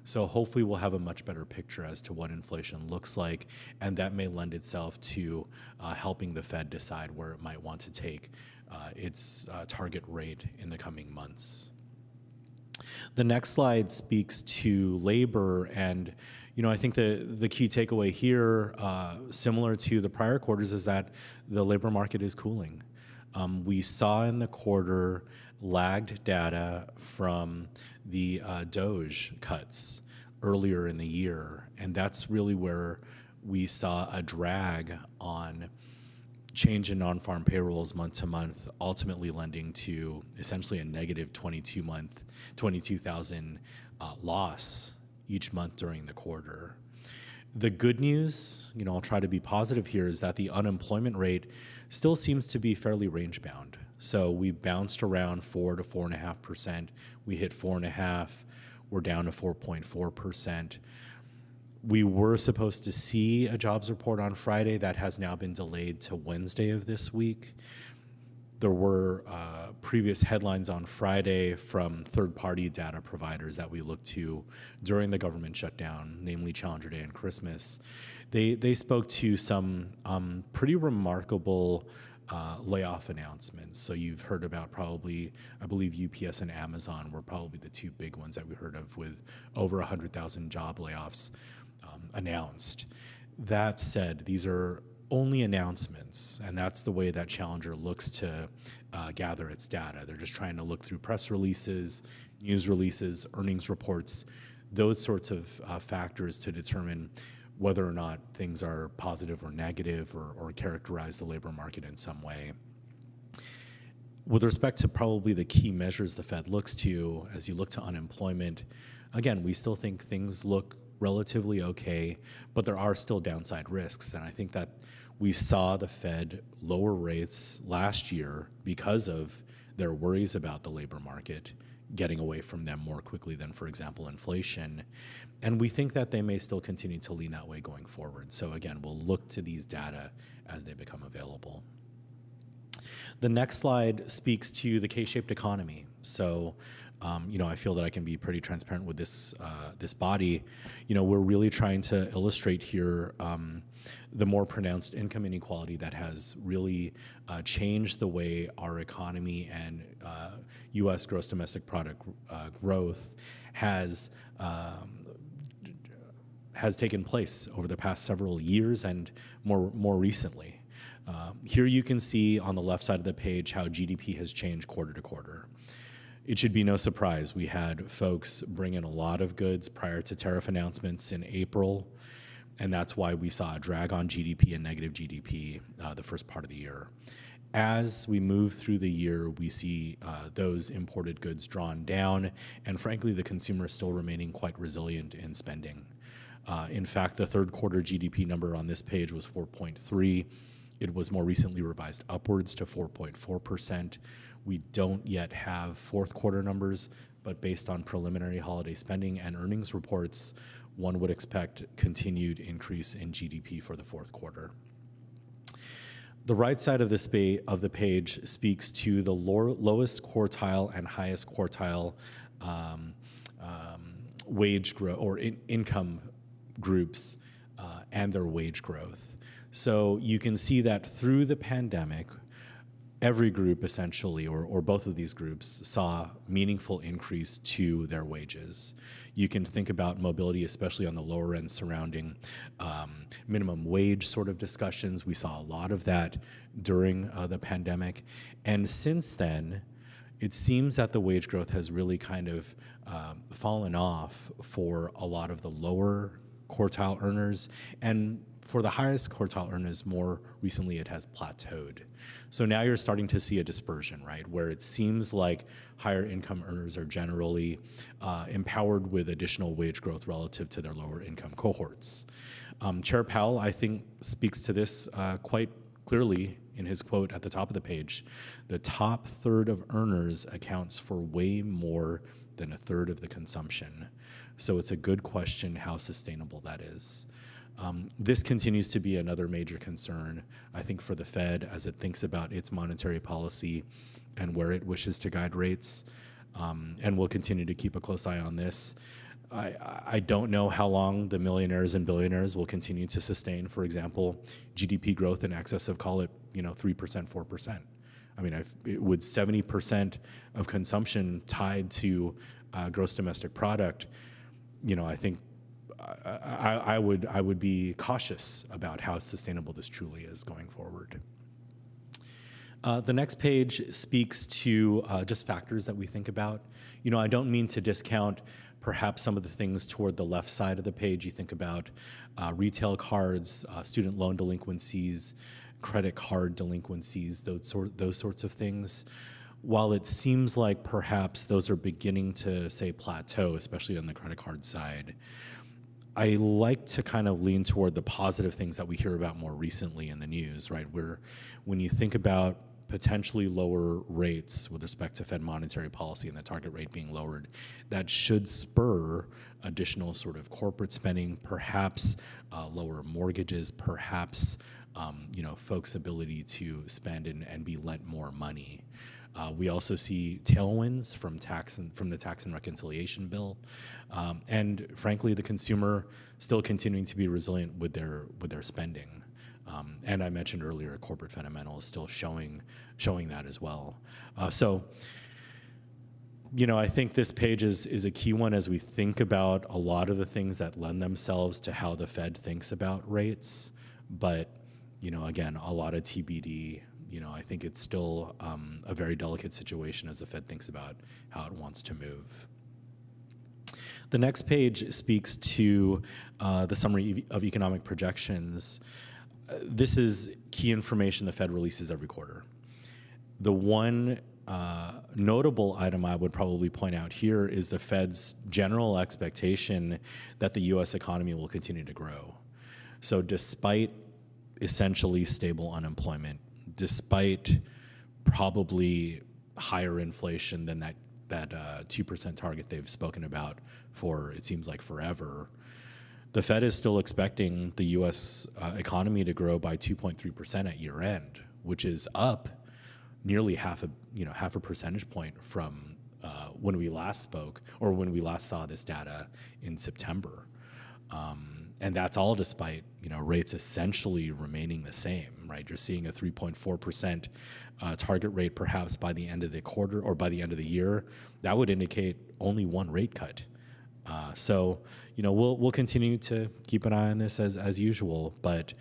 [SPEAKER 5] So hopefully we'll have a much better picture as to what inflation looks like, and that may lend itself to helping the Fed decide where it might want to take its target rate in the coming months. The next slide speaks to labor, and I think the key takeaway here, similar to the prior quarters, is that the labor market is cooling. We saw in the quarter lagged data from the DOGE cuts earlier in the year, and that's really where we saw a drag on change in non-farm payrolls month to month, ultimately lending to essentially a negative 22,000 loss each month during the quarter. The good news, I'll try to be positive here, is that the unemployment rate still seems to be fairly range bound. So we bounced around 4 to 4.5%. We hit 4.5. We're down to 4.4%. We were supposed to see a jobs report on Friday. That has now been delayed to Wednesday of this week. There were previous headlines on Friday from third-party data providers that we looked to during the government shutdown, namely Challenger Day and Christmas. They spoke to some pretty remarkable layoff announcements. So you've heard about probably, I believe UPS and Amazon were probably the two big ones that we heard of, with over 100,000 job layoffs announced. That said, these are only announcements, and that's the way that Challenger looks to gather its data. They're just trying to look through press releases, news releases, earnings reports, those sorts of factors to determine whether or not things are positive or negative, or characterize the labor market in some way. With respect to probably the key measures the Fed looks to as you look to unemployment, again, we still think things look relatively okay, but there are still downside risks. And I think that we saw the Fed lower rates last year because of their worries about the labor market getting away from them more quickly than, for example, inflation. And we think that they may still continue to lean that way going forward. So again, we'll look to these data as they become available. The next slide speaks to the K-shaped economy. So, I feel that I can be pretty transparent with this body. We're really trying to illustrate here the more pronounced income inequality that has really changed the way our economy and U.S. gross domestic product growth has taken place over the past several years and more recently. Here you can see on the left side of the page how GDP has changed quarter to quarter. It should be no surprise we had folks bring in a lot of goods prior to tariff announcements in April, and that's why we saw a drag on GDP and negative GDP the first part of the year. As we move through the year, we see those imported goods drawn down, and frankly, the consumer is still remaining quite resilient in spending. In fact, the third quarter GDP number on this page was 4.3. It was more recently revised upwards to 4.4%. We don't yet have fourth quarter numbers, but based on preliminary holiday spending and earnings reports, one would expect continued increase in GDP for the fourth quarter. The right side of the page speaks to the lowest quartile and highest quartile wage growth or income groups and their wage growth. So you can see that through the pandemic, every group essentially, or both of these groups, saw meaningful increase to their wages. You can think about mobility, especially on the lower end, surrounding minimum wage sort of discussions. We saw a lot of that during the pandemic. And since then, it seems that the wage growth has really kind of fallen off for a lot of the lower quartile earners, and for the highest quartile earners, more recently it has plateaued. So now you're starting to see a dispersion, right, where it seems like higher income earners are generally empowered with additional wage growth relative to their lower income cohorts. Chair Powell, I think, speaks to this quite clearly in his quote at the top of the page. The top third of earners accounts for way more than a third of the consumption. So it's a good question how sustainable that is. This continues to be another major concern, I think, for the Fed as it thinks about its monetary policy and where it wishes to guide rates. And we'll continue to keep a close eye on this. I don't know how long the millionaires and billionaires will continue to sustain, for example, GDP growth in excess of, call it, 3%, 4%. I mean, with 70% of consumption tied to gross domestic product, I think I would be cautious about how sustainable this truly is going forward. The next page speaks to just factors that we think about. I don't mean to discount perhaps some of the things toward the left side of the page. You think about retail cards, student loan delinquencies, credit card delinquencies, those sorts of things. While it seems like perhaps those are beginning to, say, plateau, especially on the credit card side, I like to kind of lean toward the positive things that we hear about more recently in the news, right? Where when you think about potentially lower rates with respect to Fed monetary policy and the target rate being lowered, that should spur additional sort of corporate spending, perhaps lower mortgages, perhaps folks' ability to spend and be lent more money. We also see tailwinds from the tax and reconciliation bill, and frankly, the consumer still continuing to be resilient with their spending. And I mentioned earlier, corporate fundamentals still showing that as well. So, I think this page is a key one as we think about a lot of the things that lend themselves to how the Fed thinks about rates. But, again, a lot of TBD. I think it's still a very delicate situation as the Fed thinks about how it wants to move. The next page speaks to the summary of economic projections. This is key information the Fed releases every quarter. The one notable item I would probably point out here is the Fed's general expectation that the U.S. economy will continue to grow. So despite essentially stable unemployment, despite probably higher inflation than that 2% target they've spoken about for, it seems like, forever, the Fed is still expecting the U.S. Economy to grow by 2.3% at year end, which is up nearly half a percentage point from when we last spoke or when we last saw this data in September. And that's all despite rates essentially remaining the same, right? You're seeing a 3.4% target rate perhaps by the end of the quarter or by the end of the year. That would indicate only one rate cut. So we'll continue to keep an eye on this as usual. But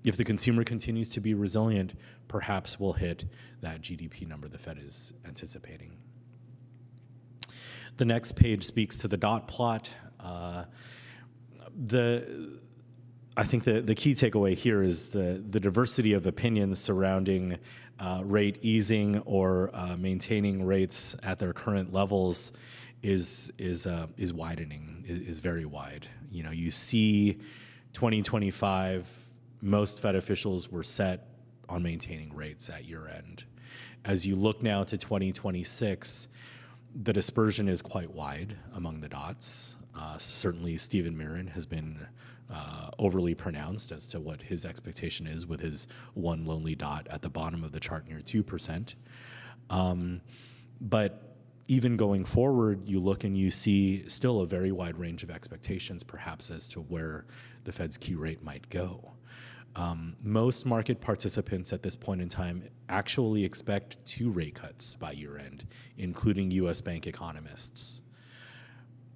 [SPEAKER 5] if the consumer continues to be resilient, perhaps we'll hit that GDP number the Fed is anticipating. The next page speaks to the dot plot. I think the key takeaway here is the diversity of opinions surrounding rate easing or maintaining rates at their current levels is widening, is very wide. You see 2025, most Fed officials were set on maintaining rates at year end. As you look now to 2026, the dispersion is quite wide among the dots. Certainly, Stephen Mirren has been overly pronounced as to what his expectation is with his one lonely dot at the bottom of the chart near 2%. But even going forward, you look and you see still a very wide range of expectations, perhaps as to where the Fed's Q rate might go. Most market participants at this point in time actually expect 2 rate cuts by year end, including U.S. bank economists.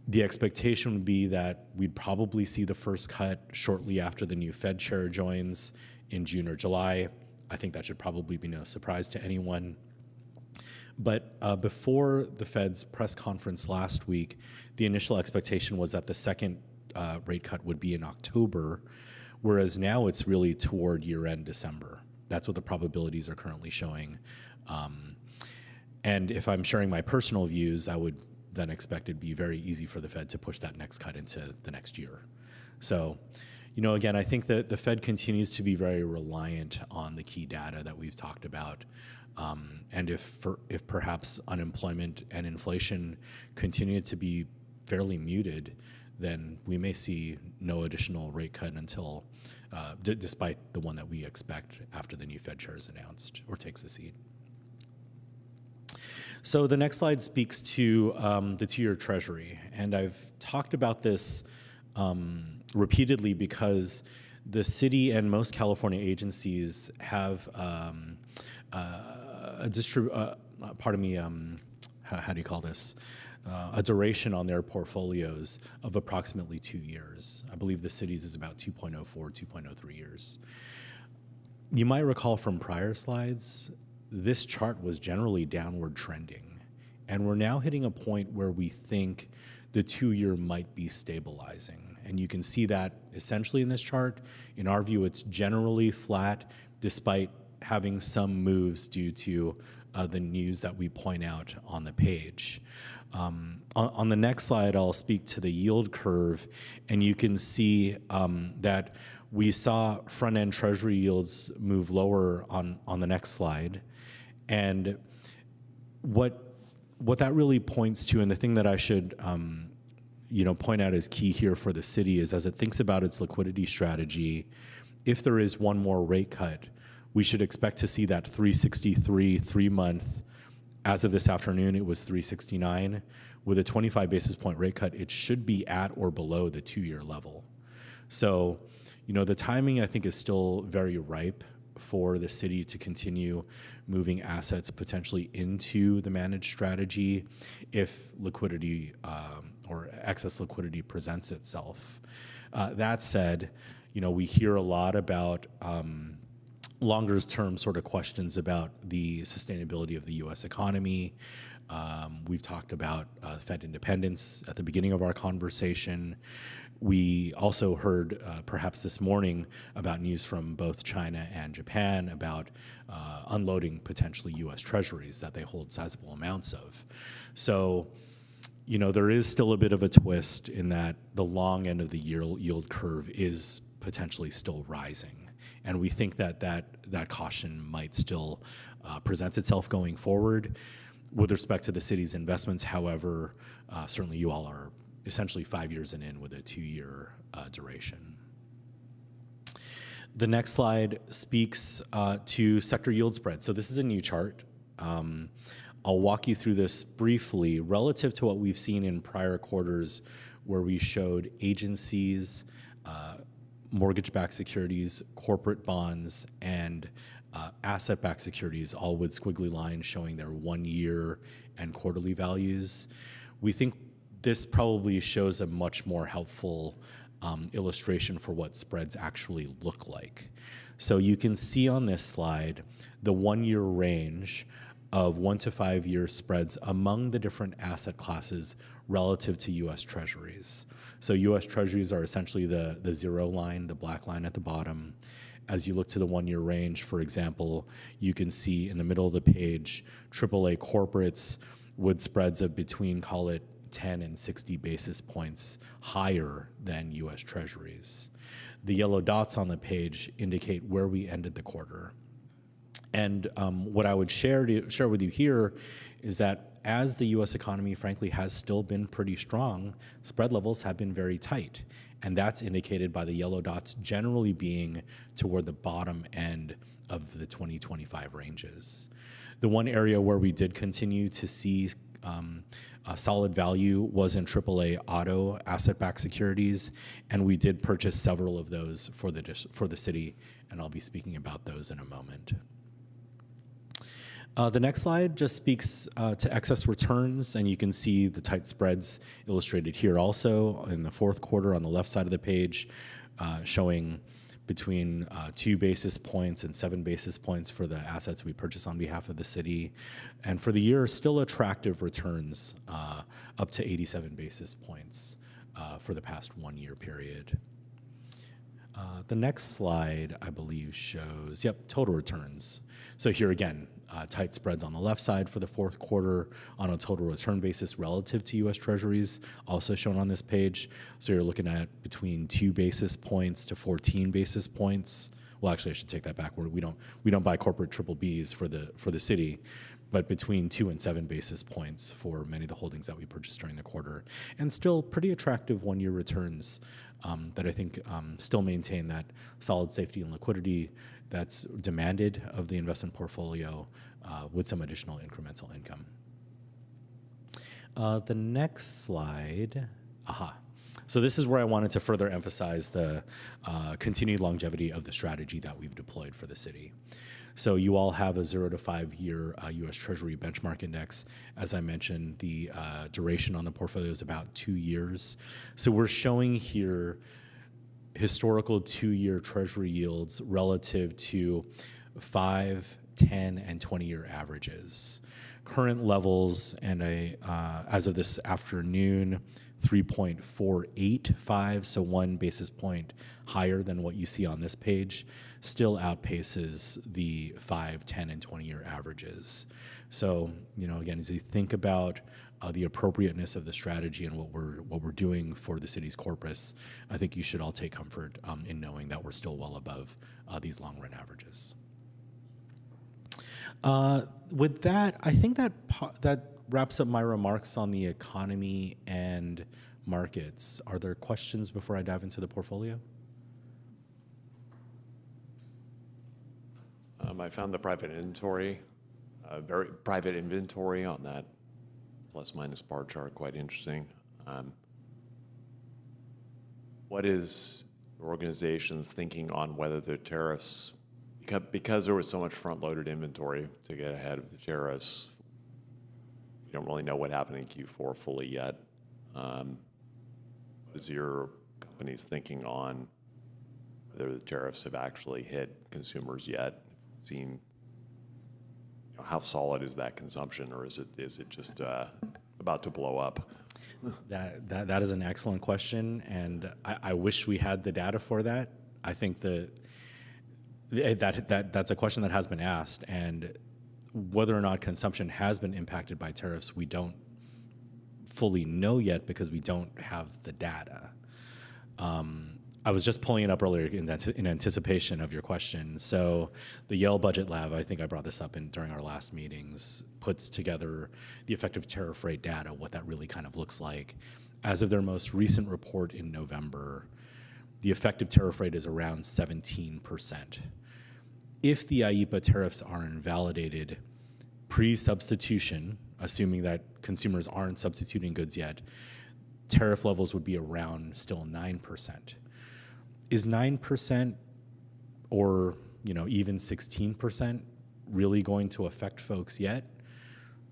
[SPEAKER 5] The expectation would be that we'd probably see the first cut shortly after the new Fed chair joins in June or July. I think that should probably be no surprise to anyone. But before the Fed's press conference last week, the initial expectation was that the second rate cut would be in October, whereas now it's really toward year-end December. That's what the probabilities are currently showing. And if I'm sharing my personal views, I would then expect it'd be very easy for the Fed to push that next cut into the next year. So, again, I think that the Fed continues to be very reliant on the key data that we've talked about. And if perhaps unemployment and inflation continue to be fairly muted, then we may see no additional rate cut until, despite the one that we expect after the new Fed chair is announced or takes the seat. So the next slide speaks to the 2-year Treasury, and I've talked about this repeatedly because the city and most California agencies have how do you call this? A duration on their portfolios of approximately 2 years. I believe the city's is about 2.04, 2.03 years. You might recall from prior slides, this chart was generally downward trending, and we're now hitting a point where we think the 2-year might be stabilizing. And you can see that essentially in this chart. In our view, it's generally flat despite having some moves due to the news that we point out on the page. On the next slide, I'll speak to the yield curve, and you can see that we saw front-end Treasury yields move lower on the next slide. And what that really points to, and the thing that I should point out as key here for the city, is as it thinks about its liquidity strategy, if there is one more rate cut, we should expect to see that 363 3-month. As of this afternoon, it was 369. With a 25 basis point rate cut, it should be at or below the 2-year level. So, the timing, I think, is still very ripe for the city to continue moving assets potentially into the managed strategy if liquidity or excess liquidity presents itself. That said, we hear a lot about longer term sort of questions about the sustainability of the U.S. economy. We've talked about Fed independence at the beginning of our conversation. We also heard perhaps this morning about news from both China and Japan about unloading potentially U.S. treasuries that they hold sizable amounts of. So, there is still a bit of a twist in that the long end of the yield curve is potentially still rising. And we think that caution might still present itself going forward. With respect to the city's investments, however, certainly you all are essentially 5 years in with a 2-year duration. The next slide speaks to sector yield spread. So this is a new chart. I'll walk you through this briefly relative to what we've seen in prior quarters where we showed agencies, mortgage-backed securities, corporate bonds, and asset-backed securities, all with squiggly lines showing their 1-year and quarterly values. We think this probably shows a much more helpful illustration for what spreads actually look like. So you can see on this slide the 1-year range of 1 to 5 year spreads among the different asset classes relative to U.S. Treasuries. So U.S. Treasuries are essentially the zero line, the black line at the bottom. As you look to the 1-year range, for example, you can see in the middle of the page, AAA corporates with spreads of between, call it, 10 and 60 basis points higher than U.S. Treasuries. The yellow dots on the page indicate where we ended the quarter. And what I would share with you here is that as the U.S. economy, frankly, has still been pretty strong, spread levels have been very tight. And that's indicated by the yellow dots generally being toward the bottom end of the 2025 ranges. The one area where we did continue to see a solid value was in AAA auto asset-backed securities, and we did purchase several of those for the city, and I'll be speaking about those in a moment. The next slide just speaks to excess returns, and you can see the tight spreads illustrated here also in the fourth quarter on the left side of the page, showing between 2 basis points and 7 basis points for the assets we purchase on behalf of the city. And for the year, still attractive returns up to 87 basis points for the past 1 year period. The next slide, I believe, shows, total returns. So here again, tight spreads on the left side for the fourth quarter on a total return basis relative to U.S. Treasuries, also shown on this page. So you're looking at between 2 basis points to 14 basis points. Well, actually, I should take that back. We don't buy corporate triple Bs for the city, but between 2 and 7 basis points for many of the holdings that we purchased during the quarter, and still pretty attractive 1-year returns that I think still maintain that solid safety and liquidity that's demanded of the investment portfolio with some additional incremental income. The next slide, So this is where I wanted to further emphasize the continued longevity of the strategy that we've deployed for the city. So you all have a 0 to 5 year U.S. Treasury benchmark index. As I mentioned, the duration on the portfolio is about 2 years. So we're showing here historical 2-year Treasury yields relative to 5, 10, and 20-year averages. Current levels, and as of this afternoon, 3.485, so 1 basis point higher than what you see on this page, still outpaces the 5, 10, and 20-year averages. So, again, as you think about the appropriateness of the strategy and what we're doing for the city's corpus, I think you should all take comfort in knowing that we're still well above these long-run averages. With that, I think that wraps up my remarks on the economy and markets. Are there questions before I dive into the portfolio?
[SPEAKER 3] I found the private inventory on that plus minus bar chart quite interesting. What is your organization's thinking on whether the tariffs, because there was so much front-loaded inventory to get ahead of the tariffs, you don't really know what happened in Q4 fully yet. What is your company's thinking on whether the tariffs have actually hit consumers yet? Seen, how solid is that consumption, or is it just about to blow up?
[SPEAKER 5] That is an excellent question, and I wish we had the data for that. I think that's a question that has been asked, and whether or not consumption has been impacted by tariffs, we don't fully know yet because we don't have the data. I was just pulling it up earlier in anticipation of your question. So the Yale Budget Lab, I think I brought this up during our last meetings, puts together the effective tariff rate data, what that really kind of looks like. As of their most recent report in November, the effective tariff rate is around 17%. If the IEEPA tariffs are invalidated pre-substitution, assuming that consumers aren't substituting goods yet, tariff levels would be around still 9%. Is 9% or even 16% really going to affect folks yet?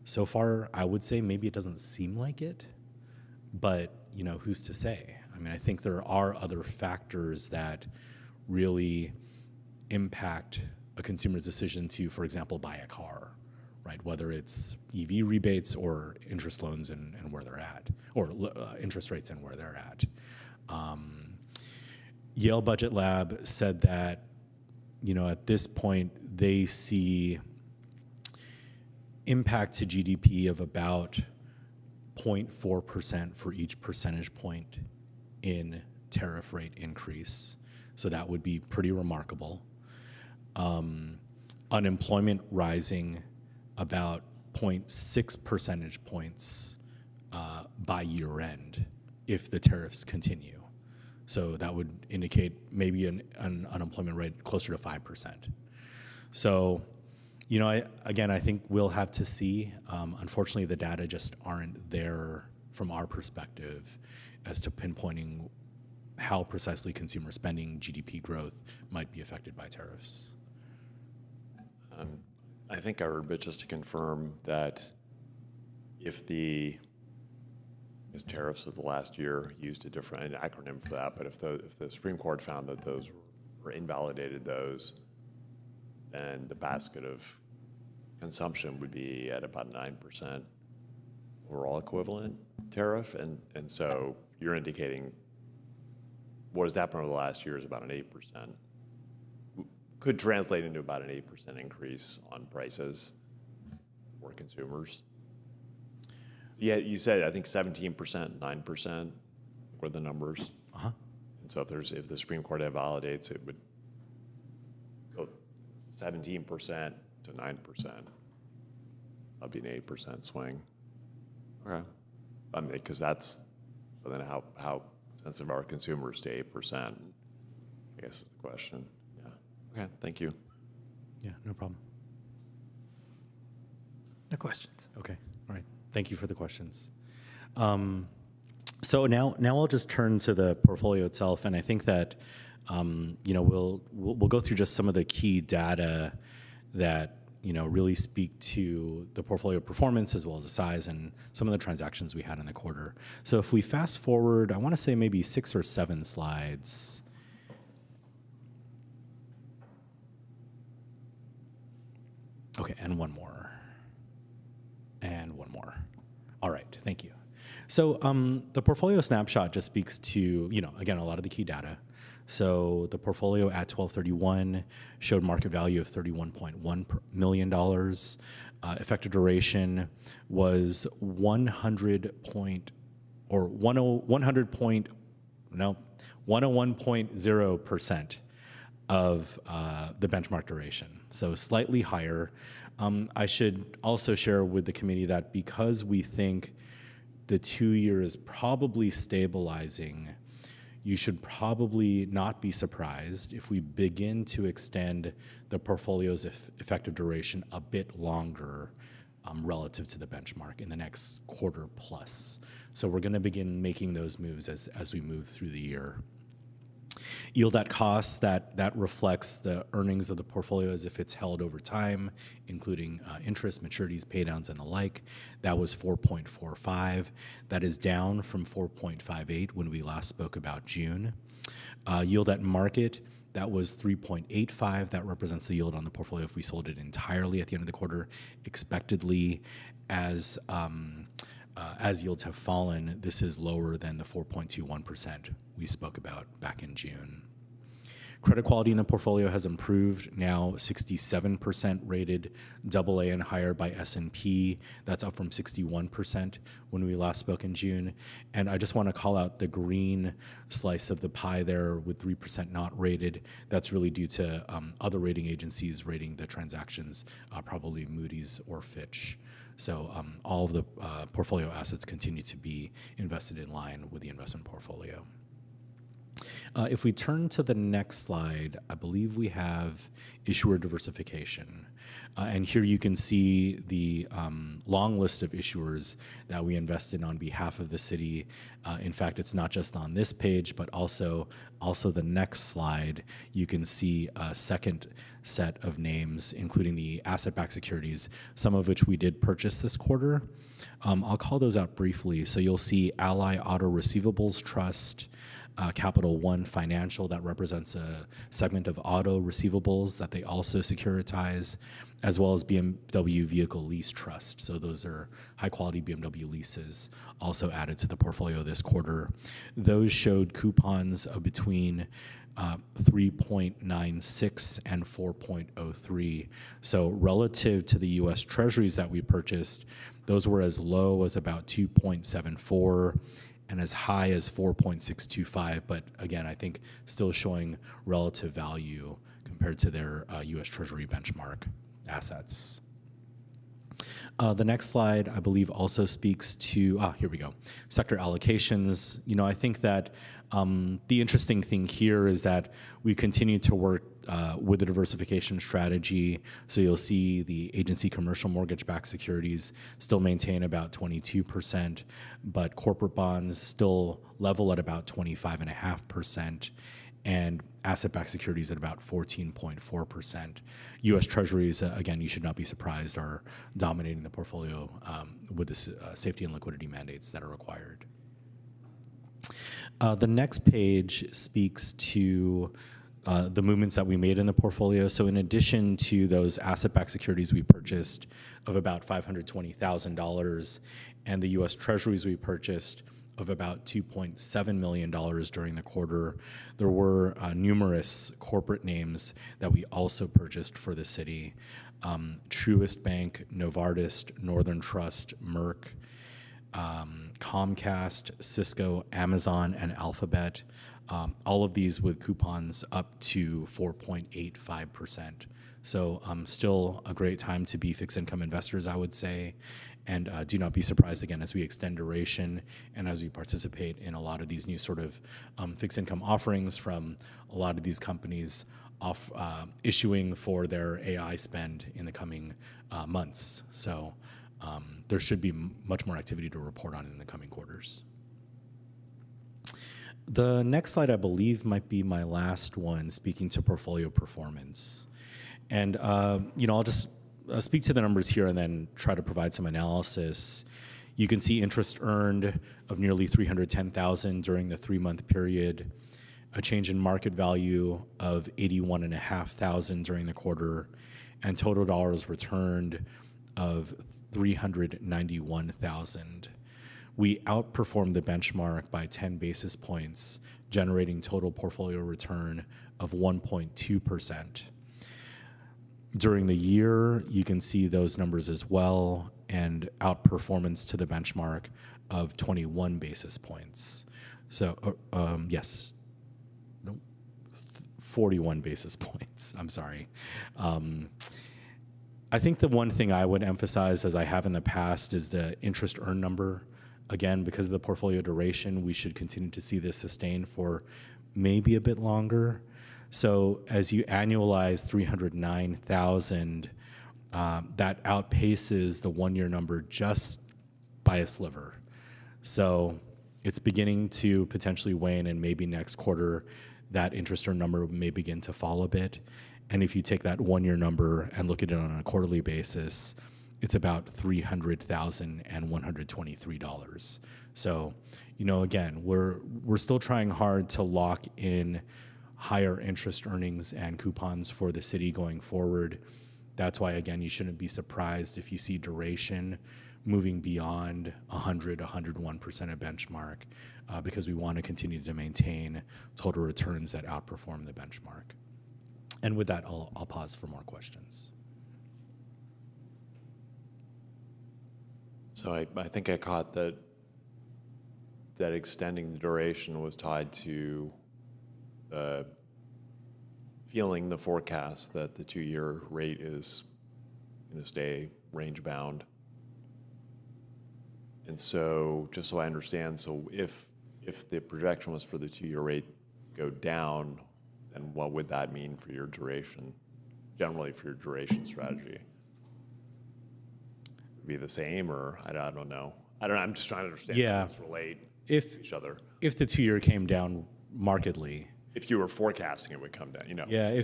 [SPEAKER 5] So far, I would say maybe it doesn't seem like it, but who's to say? I mean, I think there are other factors that really impact a consumer's decision to, for example, buy a car, right? Whether it's EV rebates or interest loans and where they're at, or interest rates and where they're at. Yale Budget Lab said that, at this point, they see impact to GDP of about 0.4% for each percentage point in tariff rate increase. So that would be pretty remarkable. Unemployment rising about 0.6 percentage points by year end if the tariffs continue. So that would indicate maybe an unemployment rate closer to 5%. So, I think we'll have to see. Unfortunately, the data just aren't there from our perspective as to pinpointing how precisely consumer spending, GDP growth might be affected by tariffs.
[SPEAKER 3] I think I heard, but just to confirm that if the tariffs of the last year used an acronym for that, but if the Supreme Court found that those were invalidated, then the basket of consumption would be at about 9% overall equivalent tariff, and so you're indicating what has happened over the last year is about an 8%. Could translate into about an 8% increase on prices for consumers. Yeah, you said I think 17%, 9% were the numbers.
[SPEAKER 5] Uh-huh.
[SPEAKER 3] And so if the Supreme Court invalidates, it would go 17% to 9%. That'd be an 8% swing. Okay. I mean, because that's then how sensitive are consumers to 8%? I guess is the question. Yeah. Okay. Thank you.
[SPEAKER 5] Yeah, no problem.
[SPEAKER 1] No questions.
[SPEAKER 5] Okay. All right. Thank you for the questions. So now I'll just turn to the portfolio itself, and I think that we'll go through just some of the key data that really speak to the portfolio performance as well as the size and some of the transactions we had in the quarter. So if we fast forward, I want to say maybe 6 or 7 slides. Okay, and one more. And one more. All right, thank you. So the portfolio snapshot just speaks to, again, a lot of the key data. So the portfolio at 12/31 showed market value of $31.1 million. Effective duration was 101.0% of the benchmark duration, so slightly higher. I should also share with the committee that because we think the 2-year is probably stabilizing, you should probably not be surprised if we begin to extend the portfolio's effective duration a bit longer relative to the benchmark in the next quarter plus. So we're going to begin making those moves as we move through the year. Yield at cost, that reflects the earnings of the portfolio as if it's held over time, including interest, maturities, paydowns, and the like. That was 4.45. That is down from 4.58 when we last spoke about June. Yield at market, that was 3.85. That represents the yield on the portfolio if we sold it entirely at the end of the quarter. Expectedly, as yields have fallen, this is lower than the 4.21% we spoke about back in June. Credit quality in the portfolio has improved, now 67% rated AA and higher by S&P. That's up from 61% when we last spoke in June. And I just want to call out the green slice of the pie there with 3% not rated. That's really due to other rating agencies rating the transactions, probably Moody's or Fitch. So all of the portfolio assets continue to be invested in line with the investment portfolio. If we turn to the next slide, I believe we have issuer diversification. And here you can see the long list of issuers that we invest in on behalf of the city. In fact, it's not just on this page, but also the next slide. You can see a second set of names, including the asset-backed securities, some of which we did purchase this quarter. I'll call those out briefly. So you'll see Ally Auto Receivables Trust, Capital One Financial, that represents a segment of auto receivables that they also securitize, as well as BMW Vehicle Lease Trust. So those are high-quality BMW leases also added to the portfolio this quarter. Those showed coupons of between 3.96 and 4.03. So relative to the U.S. Treasuries that we purchased, those were as low as about 2.74 and as high as 4.625, but again, I think still showing relative value compared to their U.S. Treasury benchmark assets. The next slide, I believe, also speaks to, here we go, sector allocations. I think that the interesting thing here is that we continue to work with the diversification strategy. So you'll see the agency commercial mortgage-backed securities still maintain about 22%, but corporate bonds still level at about 25.5%. And asset-backed securities at about 14.4%. U.S. Treasuries, again, you should not be surprised, are dominating the portfolio with the safety and liquidity mandates that are required. The next page speaks to the movements that we made in the portfolio. So in addition to those asset-backed securities we purchased of about $520,000 and the U.S. Treasuries we purchased of about $2.7 million during the quarter, there were numerous corporate names that we also purchased for the city. Truist Bank, Novartis, Northern Trust, Merck, Comcast, Cisco, Amazon, and Alphabet. All of these with coupons up to 4.85%. So still a great time to be fixed income investors, I would say. And do not be surprised, again, as we extend duration and as we participate in a lot of these new sort of fixed income offerings from a lot of these companies issuing for their AI spend in the coming months. So there should be much more activity to report on in the coming quarters. The next slide, I believe, might be my last one, speaking to portfolio performance. And, I'll just speak to the numbers here and then try to provide some analysis. You can see interest earned of nearly $310,000 during the 3-month period, a change in market value of $81,500 during the quarter, and total dollars returned of $391,000. we outperformed the benchmark by 10 basis points, generating total portfolio return of 1.2%. During the year, you can see those numbers as well, and outperformance to the benchmark of 21 basis points. So, yes, no, 41 basis points, I'm sorry. I think the one thing I would emphasize, as I have in the past, is the interest earned number. Again, because of the portfolio duration, we should continue to see this sustained for maybe a bit longer. So as you annualize 309,000, that outpaces the one-year number just by a sliver. So it's beginning to potentially wane, and maybe next quarter that interest earned number may begin to fall a bit. And if you take that one-year number and look at it on a quarterly basis, it's about $300,123. So, again, we're still trying hard to lock in higher interest earnings and coupons for the city going forward. That's why, again, you shouldn't be surprised if you see duration moving beyond 100, 101% of benchmark, because we want to continue to maintain total returns that outperform the benchmark. And with that, I'll pause for more questions.
[SPEAKER 3] So I think I caught that extending the duration was tied to feeling the forecast that the 2-year rate is going to stay range bound. And so, just so I understand, so if the projection was for the 2-year rate to go down, then what would that mean for your duration, generally for your duration strategy? Be the same, or I don't know. I'm just trying to understand how these relate to each other.
[SPEAKER 5] If the 2-year came down markedly,
[SPEAKER 3] if you were forecasting it would come down,
[SPEAKER 5] Yeah, I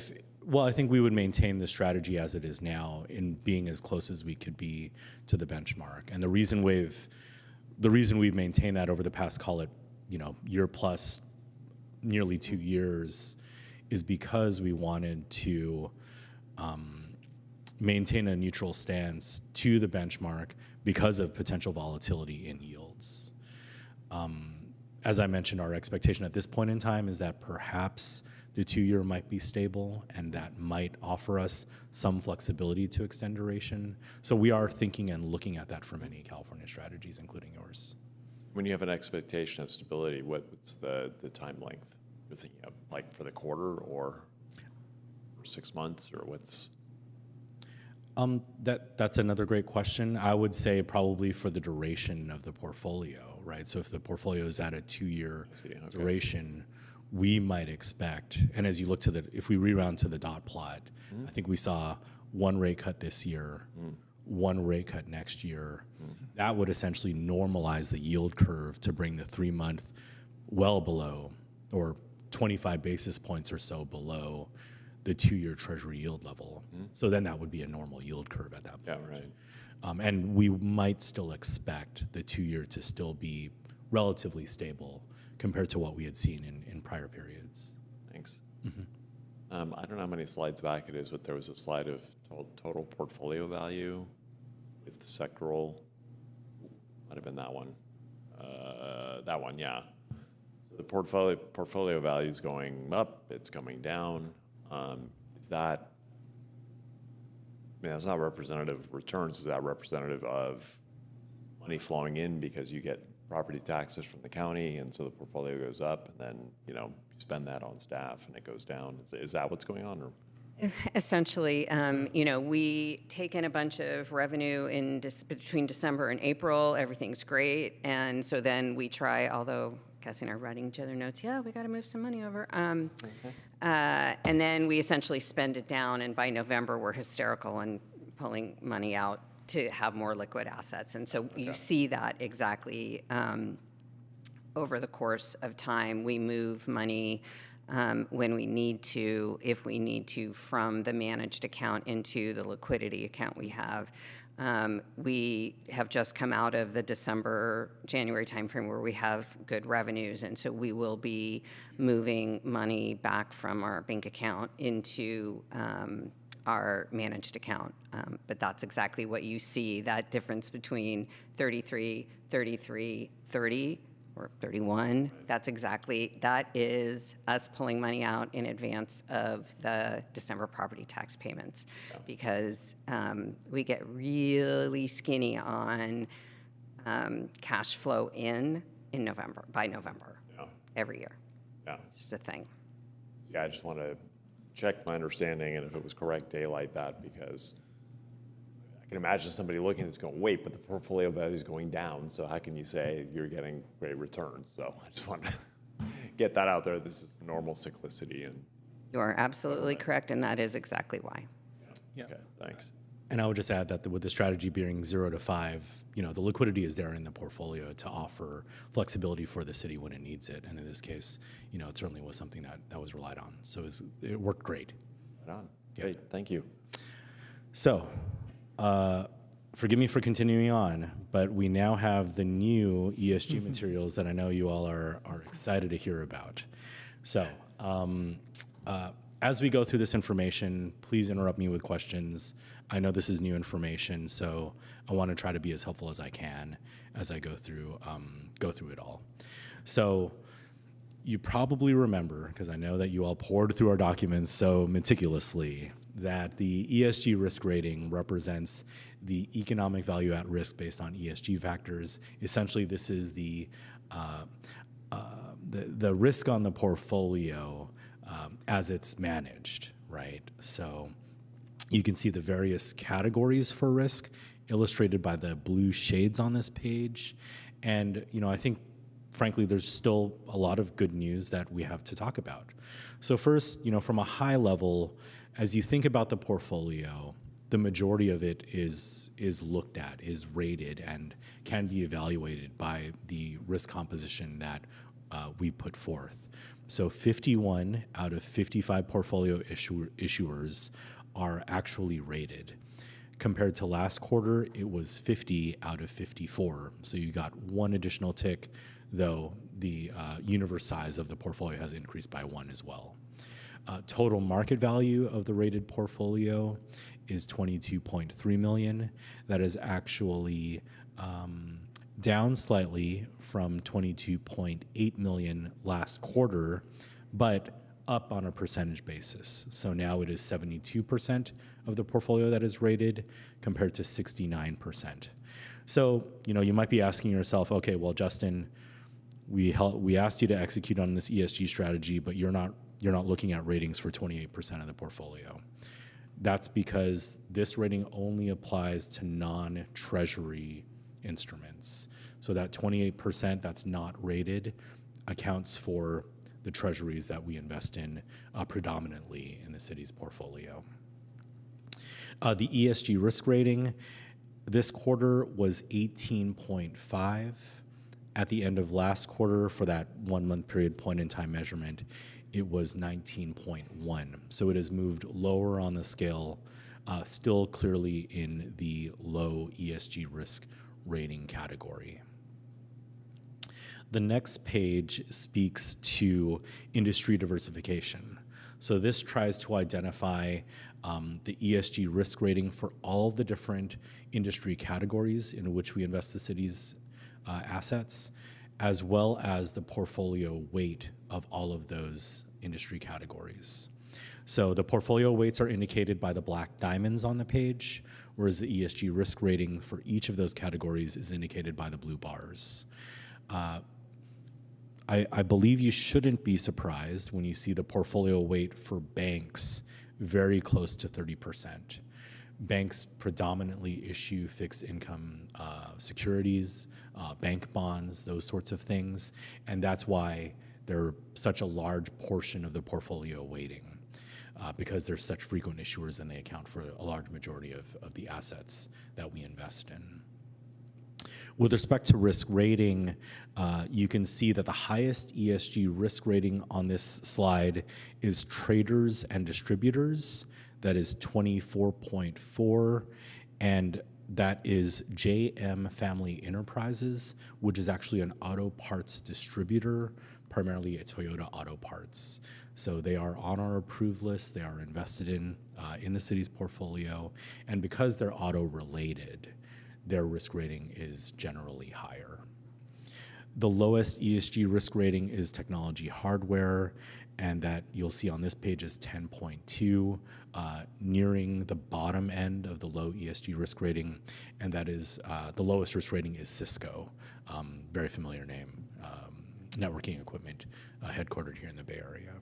[SPEAKER 5] think we would maintain the strategy as it is now in being as close as we could be to the benchmark. And the reason we've maintained that over the past, call it, year plus, nearly 2 years, is because we wanted to maintain a neutral stance to the benchmark because of potential volatility in yields. As I mentioned, our expectation at this point in time is that perhaps the 2-year might be stable, and that might offer us some flexibility to extend duration. So we are thinking and looking at that for many California strategies, including yours.
[SPEAKER 3] When you have an expectation of stability, what's the time length you're thinking of, like for the quarter or for 6 months, or what's?
[SPEAKER 5] That's another great question. I would say probably for the duration of the portfolio, right? So if the portfolio is at a 2-year duration, we might expect, and as you look to if we reround to the dot plot, I think we saw 1 rate cut this year, 1 rate cut next year. That would essentially normalize the yield curve to bring the 3-month well below, or 25 basis points or so below, the 2-year Treasury yield level. So then that would be a normal yield curve at that point.
[SPEAKER 3] Yeah, right.
[SPEAKER 5] And we might still expect the 2-year to still be relatively stable compared to what we had seen in prior periods.
[SPEAKER 3] Thanks. I don't know how many slides back it is, but there was a slide of total portfolio value with the sectoral. Might have been that one. That one, yeah. So the portfolio value is going up. It's coming down. Is that? That's not representative of returns. Is that representative of money flowing in because you get property taxes from the county, and so the portfolio goes up, and then you spend that on staff and it goes down? Is that what's going on? Or?
[SPEAKER 4] Essentially, we take in a bunch of revenue between December and April. Everything's great, and so then we try. Although Cassie and I are writing each other notes. Yeah, we got to move some money over. And then we essentially spend it down, and by November we're hysterical and pulling money out to have more liquid assets. And so you see that exactly over the course of time. We move money when we need to, if we need to, from the managed account into the liquidity account we have. We have just come out of the December-January timeframe where we have good revenues, and so we will be moving money back from our bank account into our managed account. But that's exactly what you see, that difference between 33, 33, 30, or 31. That is us pulling money out in advance of the December property tax payments, because we get really skinny on cash flow in November, by November, every year.
[SPEAKER 3] Yeah.
[SPEAKER 4] It's just a thing.
[SPEAKER 3] Yeah, I just want to check my understanding and if it was correct, daylight that, because I can imagine somebody looking at this going, wait, but the portfolio value is going down, so how can you say you're getting great returns? So I just want to get that out there. This is normal cyclicity. And
[SPEAKER 4] You are absolutely correct, and that is exactly why.
[SPEAKER 5] Yeah.
[SPEAKER 3] okay, thanks.
[SPEAKER 5] And I would just add that with the strategy being 0 to 5, the liquidity is there in the portfolio to offer flexibility for the city when it needs it. And in this case, it certainly was something that was relied on. So it worked great.
[SPEAKER 3] Right on. Great, thank you.
[SPEAKER 5] So, forgive me for continuing on, but we now have the new ESG materials that I know you all are excited to hear about. So, as we go through this information, please interrupt me with questions. I know this is new information, so I want to try to be as helpful as I can as I go through it all. So, you probably remember, because I know that you all poured through our documents so meticulously, that the ESG risk rating represents the economic value at risk based on ESG factors. Essentially, this is the risk on the portfolio as it's managed, right? So you can see the various categories for risk illustrated by the blue shades on this page. And, I think, frankly, there's still a lot of good news that we have to talk about. So first, from a high level, as you think about the portfolio, the majority of it is looked at, is rated, and can be evaluated by the risk composition that we put forth. So 51 out of 55 portfolio issuers are actually rated. Compared to last quarter, it was 50 out of 54. So you got one additional tick, though the universe size of the portfolio has increased by 1 as well. Total market value of the rated portfolio is $22.3 million. That is actually down slightly from $22.8 million last quarter, but up on a percentage basis. So now it is 72% of the portfolio that is rated compared to 69%. So, you might be asking yourself, okay, well, Justin, we asked you to execute on this ESG strategy, but you're not looking at ratings for 28% of the portfolio. That's because this rating only applies to non-treasury instruments. So that 28% that's not rated accounts for the treasuries that we invest in predominantly in the city's portfolio. The ESG risk rating this quarter was 18.5. At the end of last quarter, for that 1 month period point in time measurement, it was 19.1. So it has moved lower on the scale, still clearly in the low ESG risk rating category. The next page speaks to industry diversification. So this tries to identify the ESG risk rating for all of the different industry categories in which we invest the city's assets, as well as the portfolio weight of all of those industry categories. So the portfolio weights are indicated by the black diamonds on the page, whereas the ESG risk rating for each of those categories is indicated by the blue bars. I believe you shouldn't be surprised when you see the portfolio weight for banks very close to 30%. Banks predominantly issue fixed income securities, bank bonds, those sorts of things, and that's why they're such a large portion of the portfolio weighting, because they're such frequent issuers and they account for a large majority of the assets that we invest in. With respect to risk rating, you can see that the highest ESG risk rating on this slide is traders and distributors. That is 24.4, and that is JM Family Enterprises, which is actually an auto parts distributor, primarily a Toyota Auto Parts. So they are on our approved list. They are invested in the city's portfolio. And because they're auto-related, their risk rating is generally higher. The lowest ESG risk rating is technology hardware, and that you'll see on this page is 10.2, nearing the bottom end of the low ESG risk rating, and that is the lowest risk rating is Cisco, very familiar name, networking equipment, headquartered here in the Bay Area.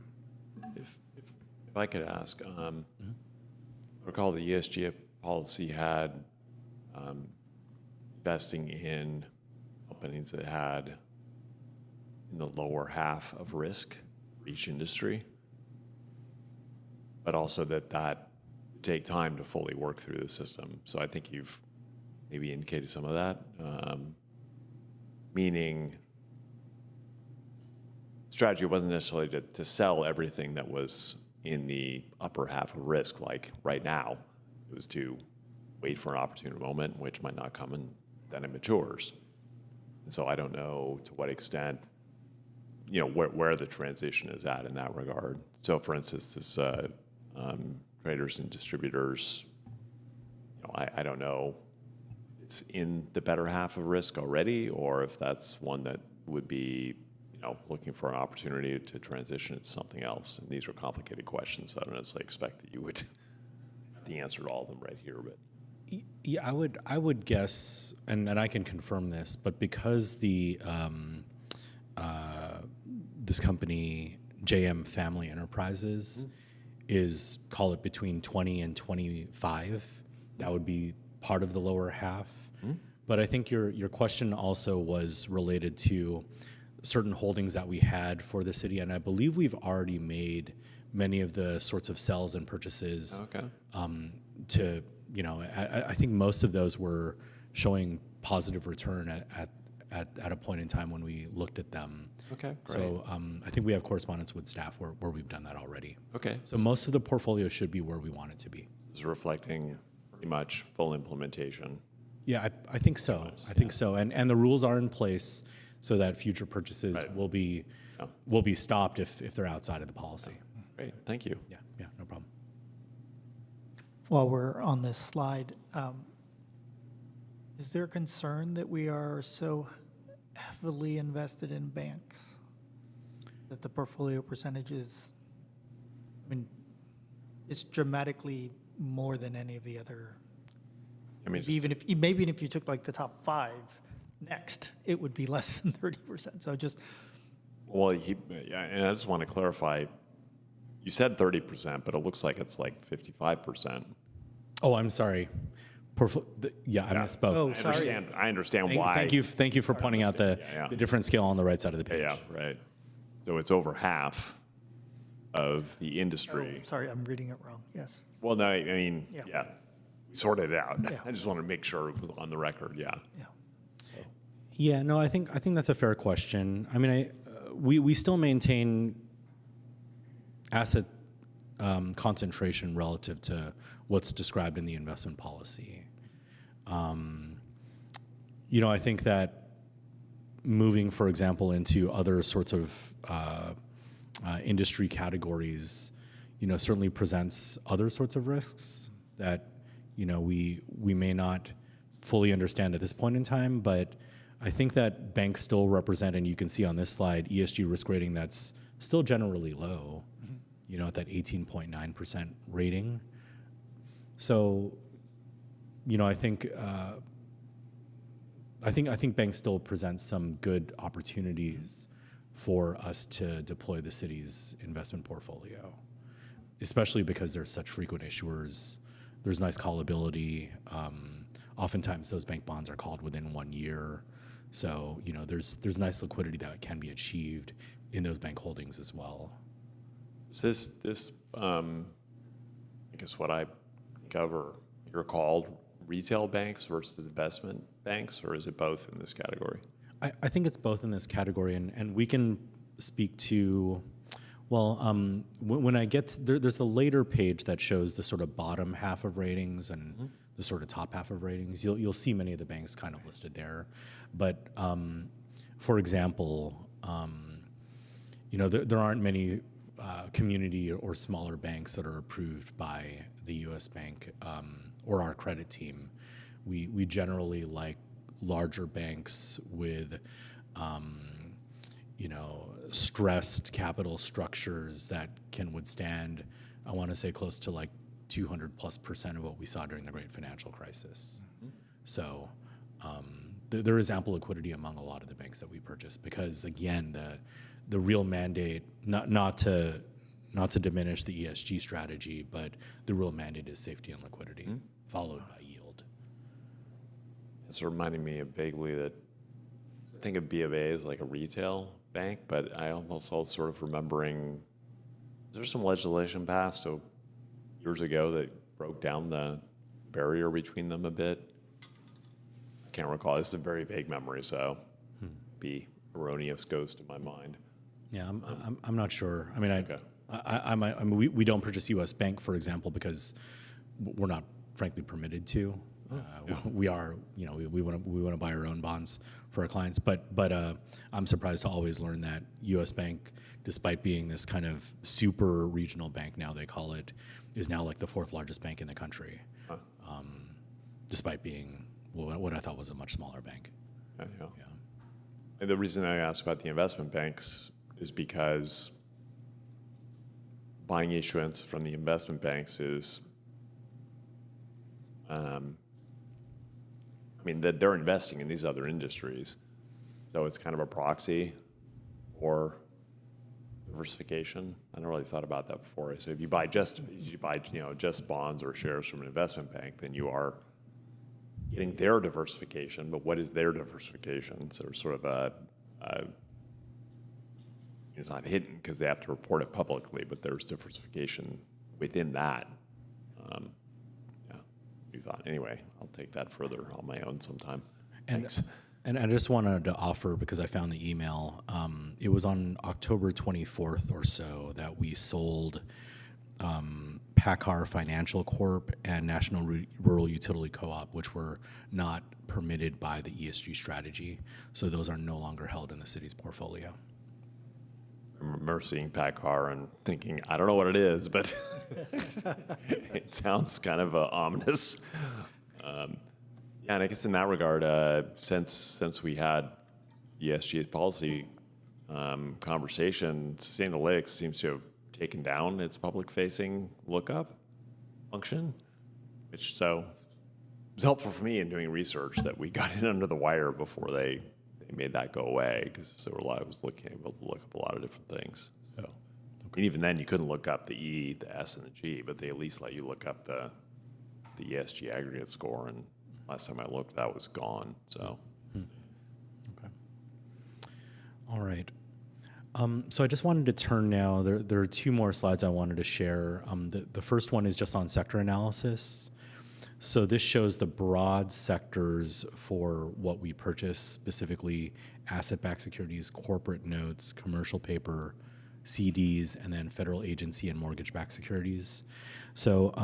[SPEAKER 3] If I could ask, I recall the ESG policy had investing in companies that had in the lower half of risk for each industry, but also that would take time to fully work through the system. So I think you've maybe indicated some of that, meaning strategy wasn't necessarily to sell everything that was in the upper half of risk, like right now. It was to wait for an opportune moment, which might not come, and then it matures. And so I don't know to what extent, where the transition is at in that regard. So for instance, this traders and distributors, I don't know, it's in the better half of risk already, or if that's one that would be looking for an opportunity to transition to something else. And these are complicated questions, so I don't necessarily expect that you would have the answer to all of them right here. But
[SPEAKER 5] yeah, I would guess, and I can confirm this, but because the this company JM Family Enterprises is, call it between 20 and 25, that would be part of the lower half. But I think your question also was related to certain holdings that we had for the city, and I believe we've already made many of the sorts of sales and purchases. To I think most of those were showing positive return at a point in time when we looked at them.
[SPEAKER 3] Okay, great.
[SPEAKER 5] So I think we have correspondence with staff where we've done that already.
[SPEAKER 3] Okay.
[SPEAKER 5] So most of the portfolio should be where we want it to be.
[SPEAKER 3] It's reflecting pretty much full implementation.
[SPEAKER 5] Yeah, I think so. I think so. And the rules are in place so that future purchases will be stopped if they're outside of the policy.
[SPEAKER 3] Great, thank you.
[SPEAKER 5] Yeah, no problem.
[SPEAKER 1] While we're on this slide, is there a concern that we are so heavily invested in banks that the portfolio percentage is, it's dramatically more than any of the other? Even if you took like the top 5 next, it would be less than 30%. So just.
[SPEAKER 3] Well, and I just want to clarify, you said 30%, but it looks like it's like 55%.
[SPEAKER 5] Oh, I'm sorry. I misspoke.
[SPEAKER 1] Oh, sorry.
[SPEAKER 3] I understand why.
[SPEAKER 5] Thank you for pointing out the different scale on the right side of the page.
[SPEAKER 3] Yeah, right. So it's over half of the industry.
[SPEAKER 1] Oh, sorry, I'm reading it wrong. Yes.
[SPEAKER 3] Well, no, we sorted it out.
[SPEAKER 1] Yeah.
[SPEAKER 3] I just want to make sure it was on the record. Yeah.
[SPEAKER 5] Yeah, no, I think that's a fair question. We still maintain asset concentration relative to what's described in the investment policy. I think that moving, for example, into other sorts of industry categories, certainly presents other sorts of risks that, we may not fully understand at this point in time, but I think that banks still represent, and you can see on this slide, ESG risk rating that's still generally low, at that 18.9% rating. So, I think banks still present some good opportunities for us to deploy the city's investment portfolio, especially because there's such frequent issuers. There's nice callability. Oftentimes, those bank bonds are called within 1 year. So, there's nice liquidity that can be achieved in those bank holdings as well.
[SPEAKER 3] Is this I guess what I think of, or you're called retail banks versus investment banks, or is it both in this category?
[SPEAKER 5] I think it's both in this category, and we can speak to, when I get to, there's a later page that shows the sort of bottom half of ratings and the sort of top half of ratings. You'll see many of the banks kind of listed there, but for example, there aren't many community or smaller banks that are approved by the U.S. Bank or our credit team. We generally like larger banks with, stressed capital structures that can withstand, I want to say, close to like 200+% of what we saw during the Great Financial Crisis. Mm-hmm. So there is ample liquidity among a lot of the banks that we purchase because, again, the real mandate, not to diminish the ESG strategy, but the real mandate is safety and liquidity, followed by yield.
[SPEAKER 3] It's reminding me of vaguely that I think of B of A as like a retail bank, but I almost also sort of remembering there's some legislation passed years ago that broke down the barrier between them a bit. I can't recall. It's a very vague memory, so be erroneous goes to my mind.
[SPEAKER 5] Yeah, I'm not sure. I mean,
[SPEAKER 3] Okay.
[SPEAKER 5] we don't purchase U.S. Bank, for example, because we're not frankly permitted to. We are, we want to buy our own bonds for our clients. But I'm surprised to always learn that U.S. Bank, despite being this kind of super regional bank now they call it, is now like the 4th largest bank in the country, despite being what I thought was a much smaller bank.
[SPEAKER 3] Yeah. And the reason I asked about the investment banks is because buying issuance from the investment banks is, that they're investing in these other industries, so it's kind of a proxy for diversification. I never really thought about that before. So if you buy just bonds or shares from an investment bank, then you are getting their diversification. But what is their diversification? So it's sort of it's not hidden because they have to report it publicly, but there's diversification within that. You thought anyway. I'll take that further on my own sometime. Thanks.
[SPEAKER 5] And I just wanted to offer, because I found the email, it was on October 24th or so that we sold PACCAR Financial Corp. And National Rural Utility Co-op, which were not permitted by the ESG strategy. So those are no longer held in the city's portfolio.
[SPEAKER 3] I remember seeing PACCAR and thinking, I don't know what it is, but it sounds kind of ominous. And I guess in that regard, since we had ESG policy conversation, Sustainalytics seems to have taken down its public-facing lookup function, which so it was helpful for me in doing research that we got it under the wire before they made that go away, because I was able to look up a lot of different things. So, and even then, you couldn't look up the E, the S, and the G, but they at least let you look up the ESG aggregate score. And last time I looked, that was gone. So,
[SPEAKER 5] Okay. All right. So I just wanted to turn now. There are 2 more slides I wanted to share. The first one is just on sector analysis. So this shows the broad sectors for what we purchase, specifically asset-backed securities, corporate notes, commercial paper, CDs, and then federal agency and mortgage-backed securities. So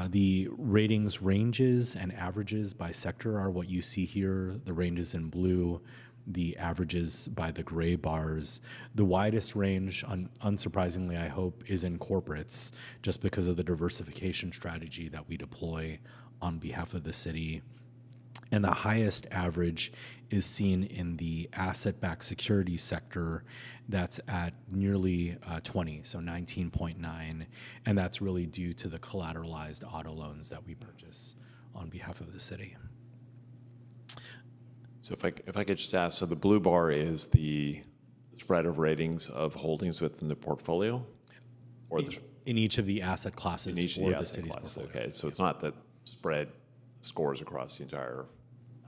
[SPEAKER 5] the ratings ranges and averages by sector are what you see here. The ranges in blue, the averages by the gray bars. The widest range, unsurprisingly, I hope, is in corporates, just because of the diversification strategy that we deploy on behalf of the city. And the highest average is seen in the asset-backed security sector. That's at nearly 20, so 19.9, and that's really due to the collateralized auto loans that we purchase on behalf of the city.
[SPEAKER 3] So if I could just ask, so the blue bar is the spread of ratings of holdings within the portfolio, or
[SPEAKER 5] in each of the asset classes for the city's portfolio.
[SPEAKER 3] Okay, so it's not the spread scores across the entire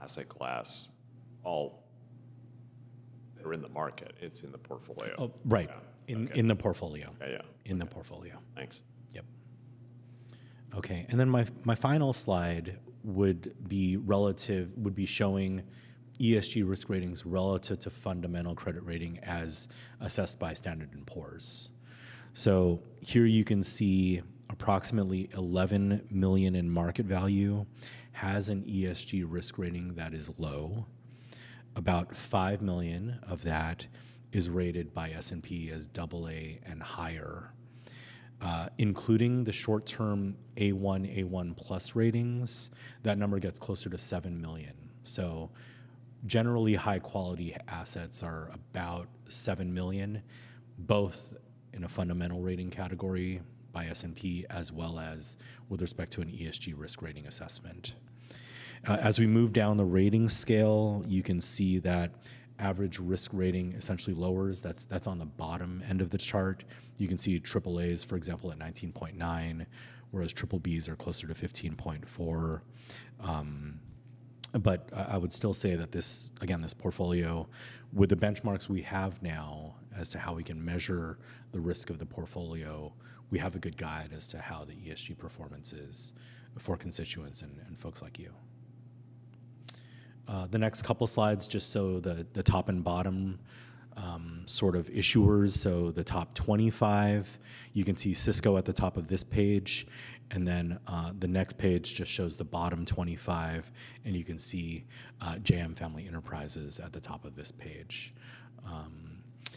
[SPEAKER 3] asset class, all that are in the market. It's in the portfolio.
[SPEAKER 5] Oh, right.
[SPEAKER 3] Yeah.
[SPEAKER 5] In the portfolio.
[SPEAKER 3] Yeah.
[SPEAKER 5] In the portfolio.
[SPEAKER 3] Thanks.
[SPEAKER 5] Yep. Okay, and then my final slide would be showing ESG risk ratings relative to fundamental credit rating as assessed by Standard & Poor's. So here you can see approximately 11 million in market value has an ESG risk rating that is low. About 5 million of that is rated by S&P as AA and higher, including the short-term A1, A1 plus ratings. That number gets closer to 7 million. So generally high-quality assets are about 7 million, both in a fundamental rating category by S&P as well as with respect to an ESG risk rating assessment. As we move down the rating scale, you can see that average risk rating essentially lowers. That's on the bottom end of the chart. You can see AAAs, for example, at 19.9, whereas BBBs are closer to 15.4. But I would still say that this portfolio, with the benchmarks we have now as to how we can measure the risk of the portfolio, we have a good guide as to how the ESG performance is for constituents and folks like you. The next couple slides just show the top and bottom sort of issuers. So the top 25, you can see Cisco at the top of this page, and then the next page just shows the bottom 25, and you can see JM Family Enterprises at the top of this page.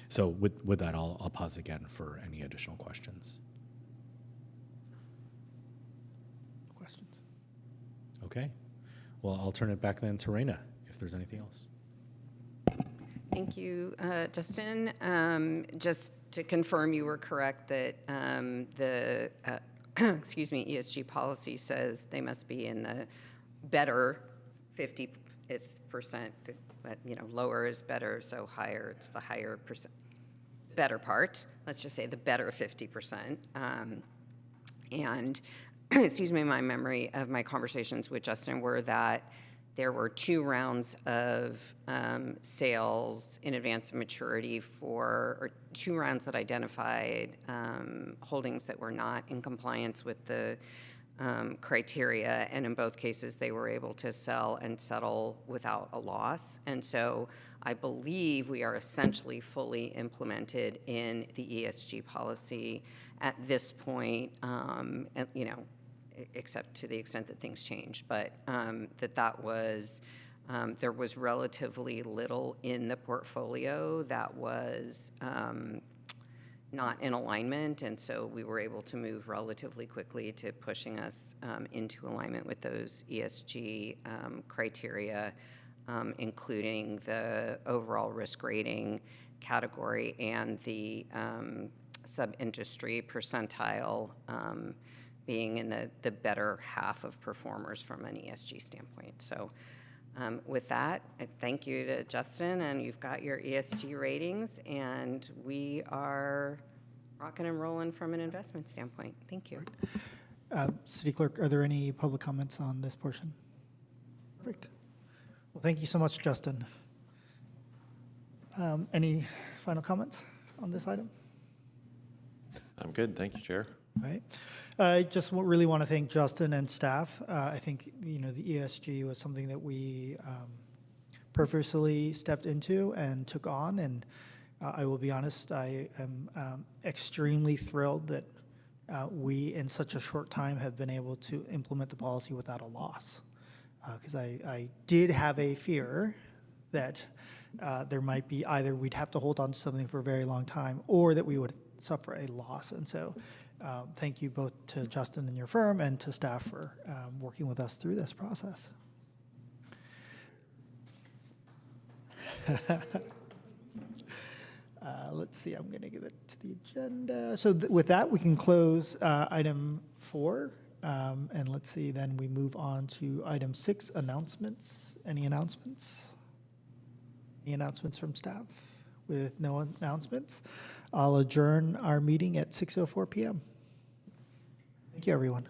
[SPEAKER 5] So with that, I'll pause again for any additional questions.
[SPEAKER 1] Questions?
[SPEAKER 5] Okay. Well, I'll turn it back then to Raina, if there's anything else.
[SPEAKER 4] Thank you, Justin. Just to confirm, you were correct that the ESG policy says they must be in the better 50th percent. But, lower is better, so higher, it's the higher percent, better part. Let's just say the better 50%. And my memory of my conversations with Justin were that there were 2 rounds of sales in advance of maturity or 2 rounds that identified holdings that were not in compliance with the criteria, and in both cases they were able to sell and settle without a loss. And so I believe we are essentially fully implemented in the ESG policy at this point, except to the extent that things change, but there was relatively little in the portfolio that was not in alignment, and so we were able to move relatively quickly to pushing us into alignment with those ESG criteria, including the overall risk rating category and the sub-industry percentile being in the better half of performers from an ESG standpoint. So with that, I thank you to Justin, and you've got your ESG ratings, and we are rocking and rolling from an investment standpoint. Thank you.
[SPEAKER 1] City Clerk, are there any public comments on this portion? Perfect. Well, thank you so much, Justin. Any final comments on this item?
[SPEAKER 3] I'm good. Thank you, Chair.
[SPEAKER 1] All right. I just really want to thank Justin and staff. I think, the ESG was something that we purposely stepped into and took on. And I will be honest, I am extremely thrilled that we, in such a short time, have been able to implement the policy without a loss. Because I did have a fear that there might be either we'd have to hold on to something for a very long time or that we would suffer a loss. And so thank you both to Justin and your firm and to staff for working with us through this process. Let's see, I'm going to give it to the agenda. So with that, we can close item 4. And let's see, then we move on to item 6, announcements. Any announcements? Any announcements from staff? With no announcements, I'll adjourn our meeting at 6:04 p.m. Thank you, everyone.